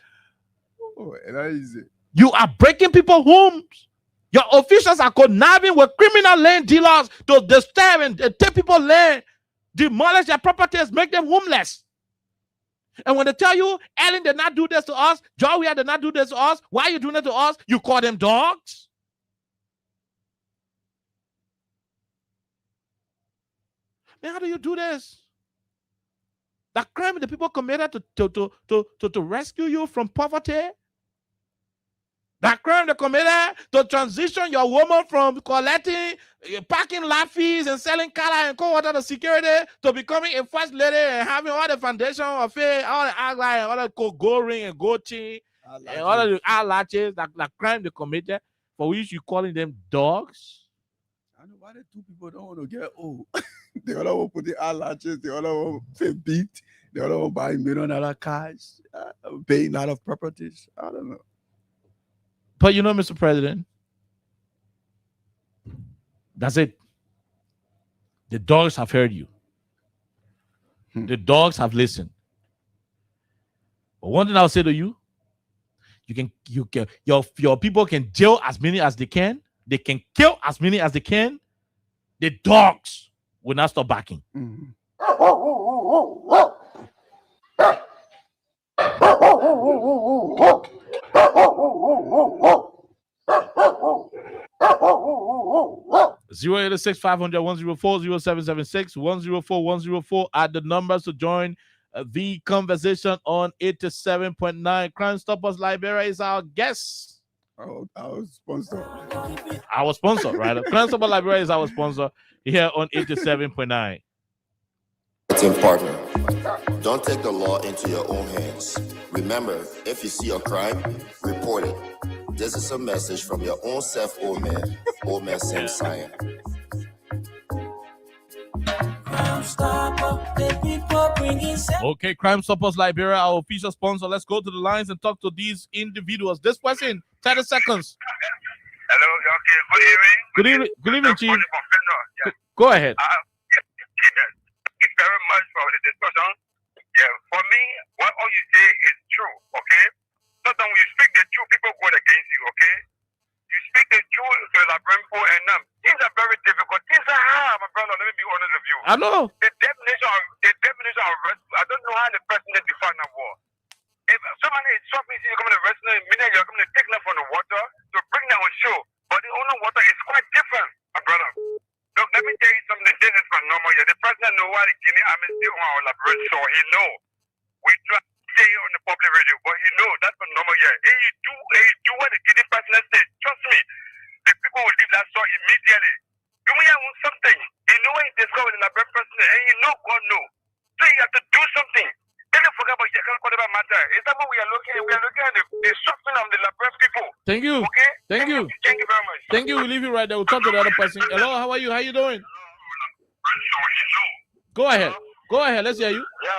Oh, and that is it. You are breaking people's homes. Your officials are conniving with criminal land dealers to disturb and take people's land, demolish their properties, make them homeless. And when they tell you, Ellen did not do this to us, Joey did not do this to us, why are you doing it to us? You call them dogs? Man, how do you do this? That crime the people committed to rescue you from poverty. That crime they committed to transition your woman from collecting parking lot fees and selling color and co-water to security to becoming a first lady and having all the foundation of it, all the eyelash, all the gold ring and gold chain, and all of the eyelashes. That crime they committed, for which you calling them dogs. I know why the two people don't want to get old. The other one put the eyelashes, the other one pay beat, the other one buying $1 million cars, paying a lot of properties. I don't know. But you know, Mr. President, that's it. The dogs have heard you. The dogs have listened. But one thing I'll say to you, your people can jail as many as they can. They can kill as many as they can. The dogs will not stop barking. Mm-hmm. 086 500 104 0776 104 104 are the numbers to join the conversation on 87.9. Crime Stoppers Liberia is our guest. Our sponsor. Our sponsor, right? Crime Stoppers Liberia is our sponsor here on 87.9. Partner, don't take the law into your own hands. Remember, if you see a crime, report it. This is a message from your own self, old man Sam Cyan. Okay, Crime Stoppers Liberia, our official sponsor. Let's go to the lines and talk to these individuals. This person, 30 seconds. Hello, okay, good evening. Good evening, Chief. Go ahead. Thank you very much for the discussion. Yeah, for me, what all you say is true, okay? Sometimes when you speak the truth, people go against you, okay? You speak the truth to the people, and things are very difficult. Things are hard, my brother. Let me be honest with you. I know. The definition of I don't know how the person that define a war. If somebody is shopping, you're coming to wrestling, meaning you're coming to take them from the water to bring them on show. But the only water is quite different, my brother. Look, let me tell you something. This is phenomenal. Yeah, the president know what the Guinea Army still on our laboratory, so he know. We try to say it on the public radio, but he know that's phenomenal. Yeah, and he do what the Guinea president said. Trust me, the people will leave that store immediately. You may have something. He know he discovered the laboratory president, and he know God know. So you have to do something. Don't forget about whatever matter. Is that what we are looking at? We are looking at the suffering of the laboratory people. Thank you. Okay? Thank you. Thank you very much. Thank you. We'll leave you right there. We'll talk to the other person. Hello, how are you? How you doing? Go ahead. Go ahead. Let's hear you. Yeah.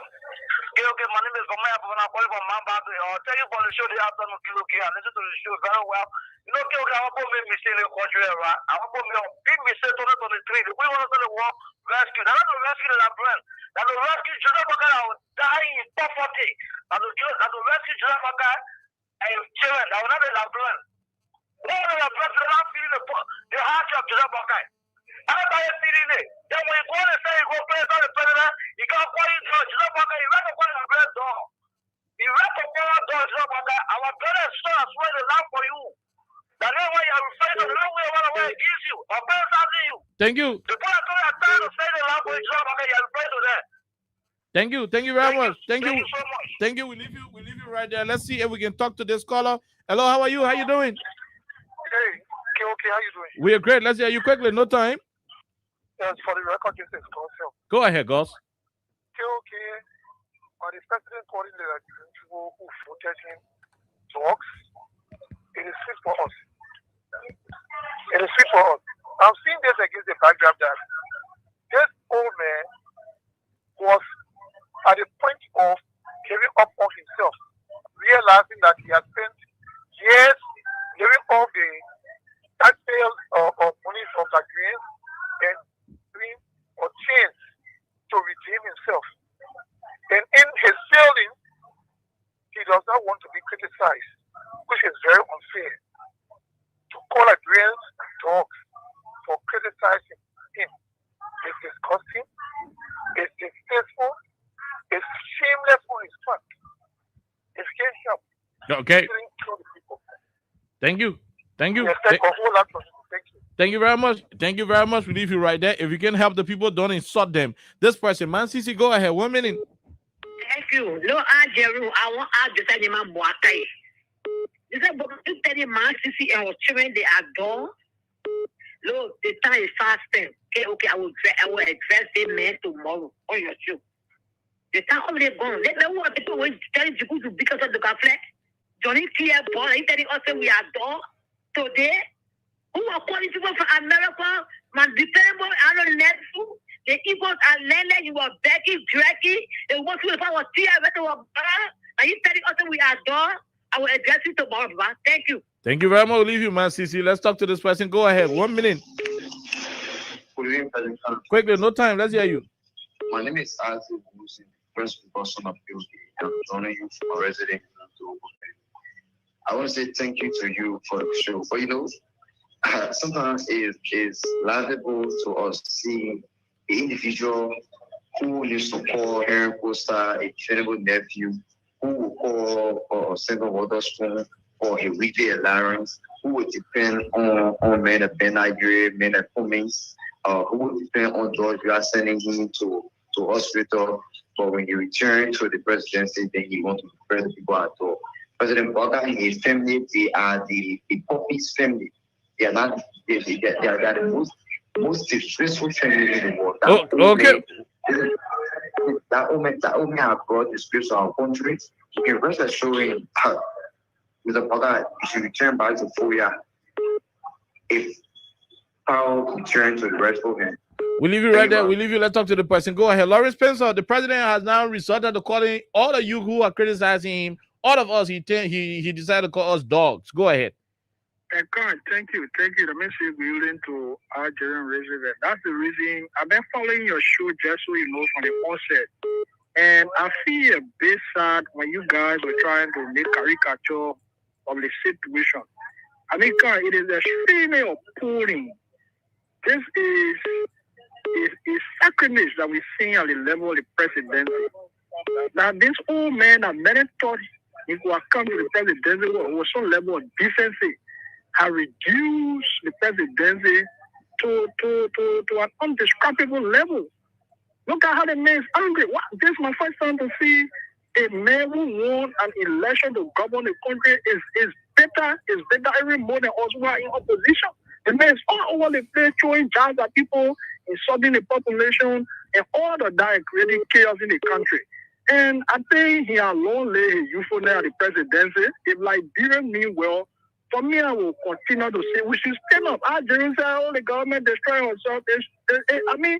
Okay, my name is Gomaya, and I'm calling from Mamba. I'll tell you about the show the afternoon, okay? I listen to the show very well. You know, okay, I want to make mistake in the country, right? I want to make a big mistake on the street. We want to go to war rescue. That's not the rescue that I'm doing. That's the rescue Jonathan I will die in poverty. That's the rescue Jonathan and children. I will not be that plan. All of the president are feeling the hardship of Jonathan. Everybody feeling it. Then when you go and say you go play on the president, you can't call you to Jonathan. You have to call the president door. You have to call the door, Jonathan. Our parents saw us where the land for you. That is why you are referring to the long way where it gives you. Our parents are you. Thank you. The people are trying to say the land for you, Jonathan. You are referring to that. Thank you. Thank you very much. Thank you. so much. Thank you. We leave you right there. Let's see if we can talk to this caller. Hello, how are you? How you doing? Hey, okay, how you doing? We are great. Let's hear you quickly. No time. Yes, for the record, this is Gossel. Go ahead, Goss. Okay, on the president calling the people who voted him dogs, it is sweet for us. It is sweet for us. I'm seeing this against the backdrop that this old man was at the point of giving up on himself, realizing that he had spent years giving up the taxpayers of money from Nigerians and doing or change to redeem himself. And in his failing, he does not want to be criticized, which is very unfair. To call Nigerians dogs for criticizing him is disgusting, it's distasteful, it's shameless on his part. It can't help. Okay. Thank you. Thank you. Yes, thank you. Thank you very much. Thank you very much. We leave you right there. If you can help the people, don't insult them. This person, man, Sisi, go ahead. 1 minute. Thank you. No, I want to say the man Boakai. This is about to tell the man Sisi and our children they adore. Look, the time is fasting. Okay, I will address the man tomorrow on your show. The time already gone. Let me want people wait telling you to because of the conflict. Johnny Clear Paul, he telling us we adore today. Who are calling people from America? Man, dependable, I don't let you. The Eagles are landing, you are begging, dragging. They want to find our tear, and you telling us we adore. I will address you tomorrow, man. Thank you. Thank you very much. We'll leave you, man, Sisi. Let's talk to this person. Go ahead. 1 minute. Quickly, no time. Let's hear you. My name is Arthur Bulusi, first person of POK. I'm joining you from a resident. I want to say thank you to you for the show. But you know, sometimes it's laughable to us seeing the individual who used to call Aaron Costa a terrible nephew, who will call for a single water spoon or a weekly allowance, who would depend on men of Nigeria, men of Cummings, who would depend on George. We are sending him to hospital, but when he returned to the presidency, then he wants to press people at all. President Boga and his family, they are the Poppies family. They are not. They are the most disgraceful family in the world. Okay. That woman have brought disgrace to our country. You can rest assuring with the Boga, you should return back to Foya. If power return to the rightful hand. We leave you right there. We leave you. Let's talk to the person. Go ahead. Lawrence Spencer, the president has now resorted to calling all of you who are criticizing him, all of us, he decided to call us dogs. Go ahead. Thank you. The message we're willing to our general resident. That's the reason I've been following your show just so you know from the onset. And I feel a bit sad when you guys were trying to make caricature of the situation. I mean, it is extremely appalling. This is sacrilege that we see at the level of the presidency. Now, this old man that many thought he would come to the presidency with some level of decency has reduced the presidency to an undescribable level. Look at how the man is angry. This is my first time to see a man who won an election to govern the country is better every more than us who are in opposition. The man is all over the place throwing jabs at people, insulting the population, and all of that, creating chaos in the country. And I think he has long laid his usefulness at the presidency. If Liberia mean well, for me, I will continue to say we should stand up. Jerusalem say, oh, the government destroying herself. I mean,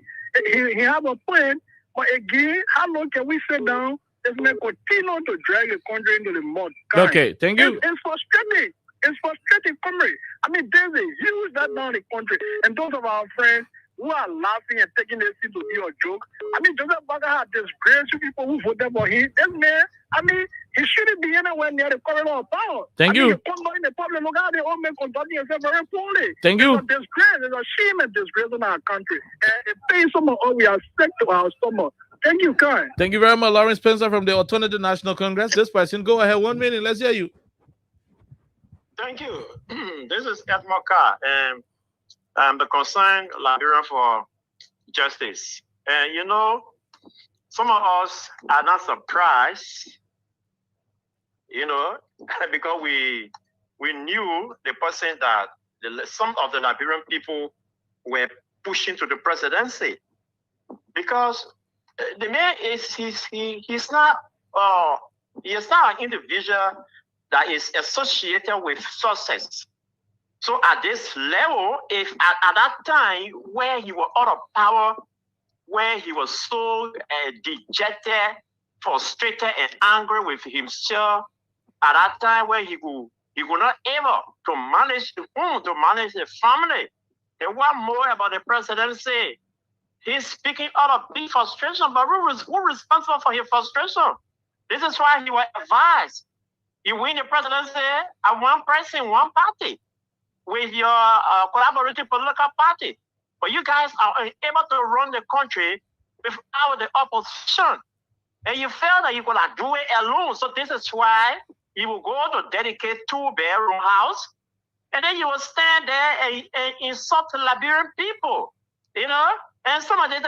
he have a point, but again, how long can we sit down? This man continue to drag the country into the mud. Okay, thank you. It's frustrating. It's frustrating, comrade. I mean, there's a huge that down the country, and those of our friends who are laughing and taking this thing to be a joke. I mean, Joseph Baga had disgraced people who voted for him. This man, I mean, he shouldn't be anywhere near the corridor of power. Thank you. He come in the public, look how the old man conducting himself very poorly. Thank you. It's a disgrace. It's a shame and disgrace in our country. And it pays some of all we are sick to our stomach. Thank you, Kai. Thank you very much, Lawrence Spencer from the Alternative National Congress. This person, go ahead, 1 minute. Let's hear you. Thank you. This is Edmond Carr, and I'm the concerned Liberian for justice. And you know, some of us are not surprised, you know, because we knew the person that some of the Liberian people were pushing to the presidency, because the man he's not an individual that is associated with success. So at this level, if at that time where he was out of power, where he was so dejected, frustrated, and angry with himself, at that time where he could not able to manage the home, to manage the family. And what more about the presidency? He's speaking out of big frustration, but who responsible for his frustration? This is why he was advised. You win the presidency at one person, one party, with your collaborative political party. But you guys are able to run the country without the opposition. And you felt that you could do it alone. So this is why you will go to dedicate 2-bedroom house. And then you will stand there and insult the Liberian people, you know? And some of them,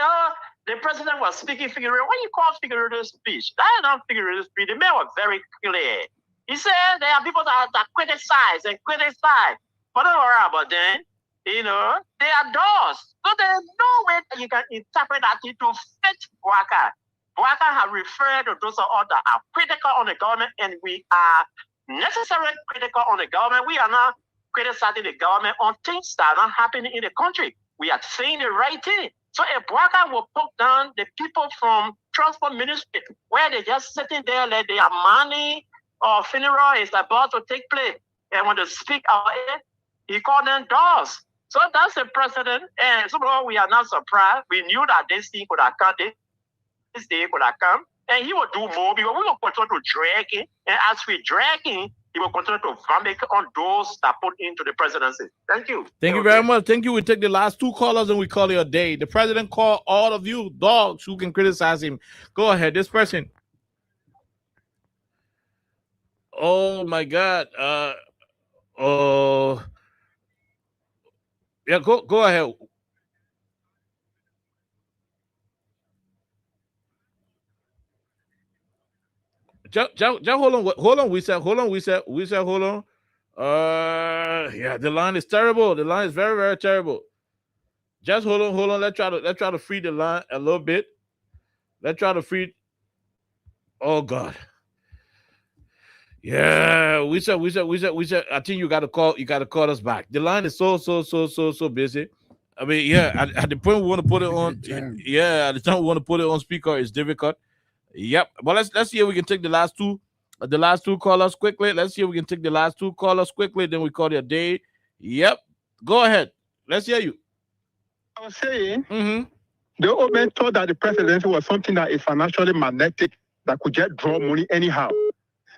the president was speaking figurative. What do you call figurative speech? That is not figurative speech. The man was very clear. He said there are people that criticize. But don't worry about them. You know, they are doors. So there's no way that you can interpret that to fit Bouaka. Bouaka has referred to those of us that are critical on the government, and we are necessarily critical on the government. We are not criticizing the government on things that are not happening in the country. We are saying the right thing. So if Bouaka will put down the people from transport ministry, where they're just sitting there like their money or funeral is about to take place, and when they speak out it, he called them doors. So that's the precedent, and somehow we are not surprised. We knew that this thing could have come, this day could have come, and he will do more because we will continue to drag it, and as we drag it, he will continue to vomit on those that put into the presidency. Thank you. Thank you very much. Thank you. We take the last 2 callers and we call it a day. The president called all of you dogs who can criticize him. Go ahead. This person. Oh my God. Yeah, go ahead. Just hold on. We said hold on. Yeah, the line is terrible. The line is very, very terrible. Just hold on. Let's try to free the line a little bit. Let's try to free. Oh God. Yeah, we said. I think you got to call us back. The line is so busy. I mean, yeah. At the point we want to put it on, yeah. At the time we want to put it on speaker, it's difficult. Yep. But let's see if we can take the last two callers quickly. Let's see if we can take the last 2 callers quickly. Then we call it a day. Yep. Go ahead. Let's hear you. I was saying, The old man thought that the presidency was something that is financially magnetic, that could just draw money anyhow.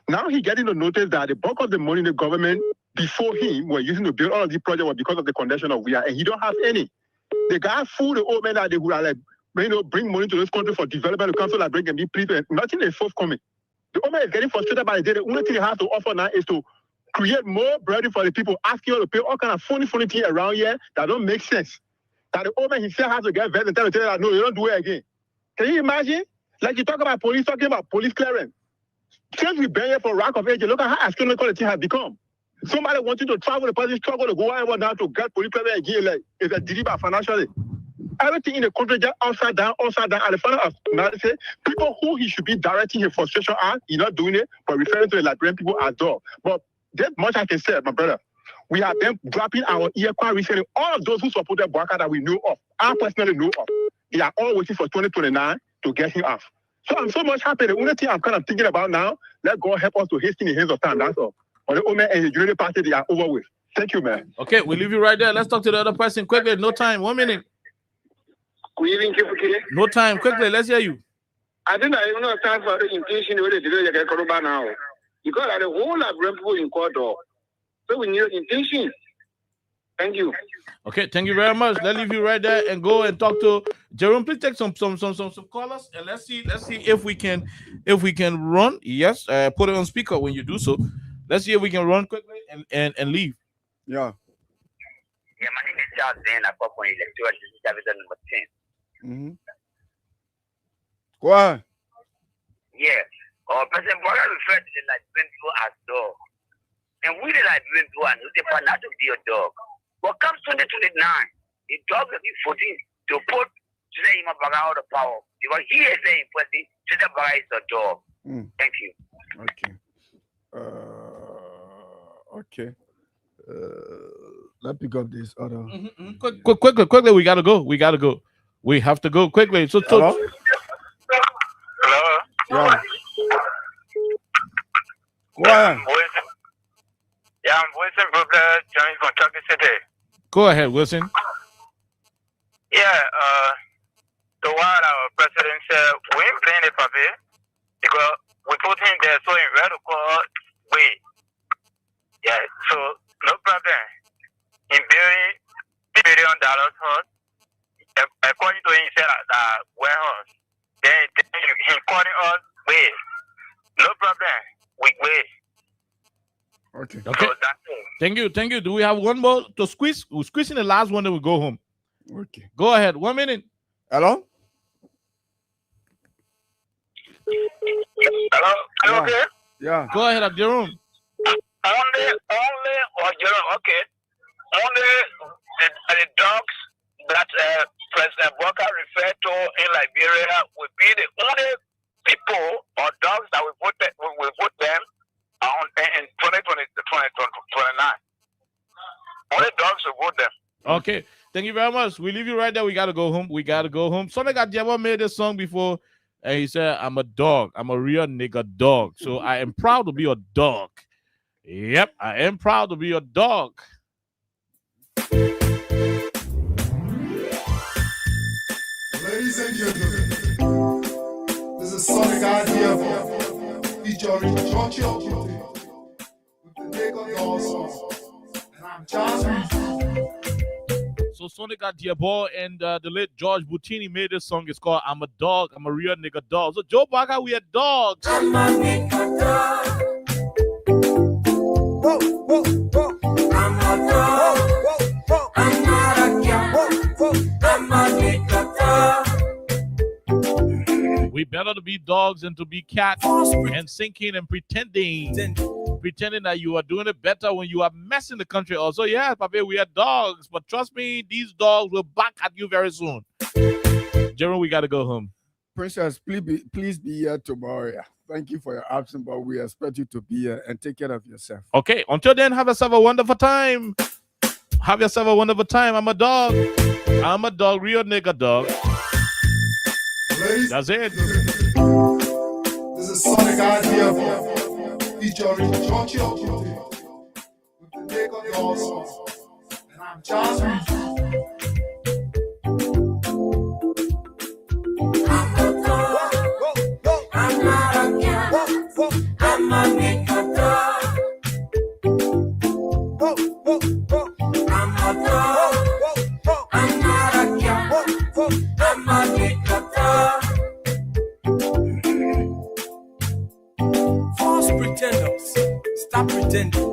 Now he's getting to notice that the bulk of the money in the government before him were using to build all of these projects was because of the condition of we are, and he don't have any. The guy fooled the old man that they would like, bring money to this country for development. The council like bring and be pleased, and nothing is forthcoming. The old man is getting frustrated by the day. The only thing he has to offer now is to create more bread for the people, asking you to pay all kind of funny things around here that don't make sense. That the old man himself has to get vet and tell you that no, you don't do it again. Can you imagine? Like you talk about police, talking about police clearance. Since we've been here for Rock of Ages, look at how astronomical the thing has become. Somebody wanting to travel, the person struggle to go out now to get police clearance again, like it's a deliver financially. Everything in the country just upside down. At the final of say, people who he should be directing his frustration at, he's not doing it, but referring to the Liberian people as dog. But that much I can say, my brother. We have been dropping our ear quite recently. All of those who supported Bwaka that we know of, I personally know of, they are all waiting for 2029 to get him off. So I'm so much happy. The only thing I'm kind of thinking about now, let God help us to hasten the hands of time. That's all. But the Omen and the Unity Party, they are over with. Thank you, man. Okay, we'll leave you right there. Let's talk to the other person quickly. No time. 1 minute. Good evening, Kifuki. No time. Quickly. Let's hear you. I think I don't have time for the intention where they do it now. Because the whole Liberian people in court, so we need intention. Thank you. Okay, thank you very much. Let's leave you right there and go and talk to Jerome. Please take some callers and let's see if we can run. Yes, put it on speaker when you do so. Let's see if we can run quickly and leave. Yeah. Yeah, my name is Charles Zane. I come from electoral division number 10. Mm-hmm. Go ahead. Yeah. President Bola referred to the Liberian people as dog. And we the Liberian people are not to be a dog. But comes 2029, the dog will be 14 to put Jose Imabaga out of power. Because he is saying, Jose Imabaga is a dog. Thank you. Okay. Let's pick up this other. Quickly, we gotta go. We have to go quickly. So Hello? Hello? Yeah. Go ahead. Yeah, I'm Wilson Brooklyn, joining from Turkey City. Go ahead, Wilson. Yeah, the one our president said, we ain't playing it, Papi, because we put him there so in radical way. Yeah, so no problem. In building $1 billion house, according to him, he said warehouse. Then he calling us way. No problem. We wait. Okay. So thank you. Do we have one more to squeeze? We're squeezing the last one, then we go home. Okay. Go ahead. 1 minute. Hello? Hello? Yeah. Okay? Yeah. Go ahead, Jerome. Only, Jerome, okay. Only the dogs that President Walker referred to in Liberia will be the only people or dogs that we vote them in 2029. Only dogs will vote them. Okay. Thank you very much. We leave you right there. We got to go home. Somebody got Jabba made this song before, and he said, I'm a dog. I'm a real nigga dog. So I am proud to be a dog. Yep, I am proud to be a dog. Ladies and gentlemen, this is Sonic Idea featuring Churchill with the nigga dog song. And I'm John. So Sonic Diabo and the late George Boutini made this song. It's called I'm a Dog. I'm a real nigga dog. So Joe Baga, we are dogs. I'm a nigga dog. Whoa, whoa, whoa. I'm a dog. I'm not a cat. I'm a nigga dog. We better to be dogs than to be cats and sinking and pretending that you are doing it better when you are messing the country also. Yeah, Papi, we are dogs, but trust me, these dogs will back at you very soon. Jerome, we got to go home. Princess, please be here tomorrow. Yeah. Thank you for your absence, but we expect you to be here and take care of yourself. Okay, until then, have yourself a wonderful time. I'm a dog. I'm a dog, real nigga dog. That's it. This is Sonic Idea featuring Churchill with the nigga dog song. And I'm John. Stop pretending.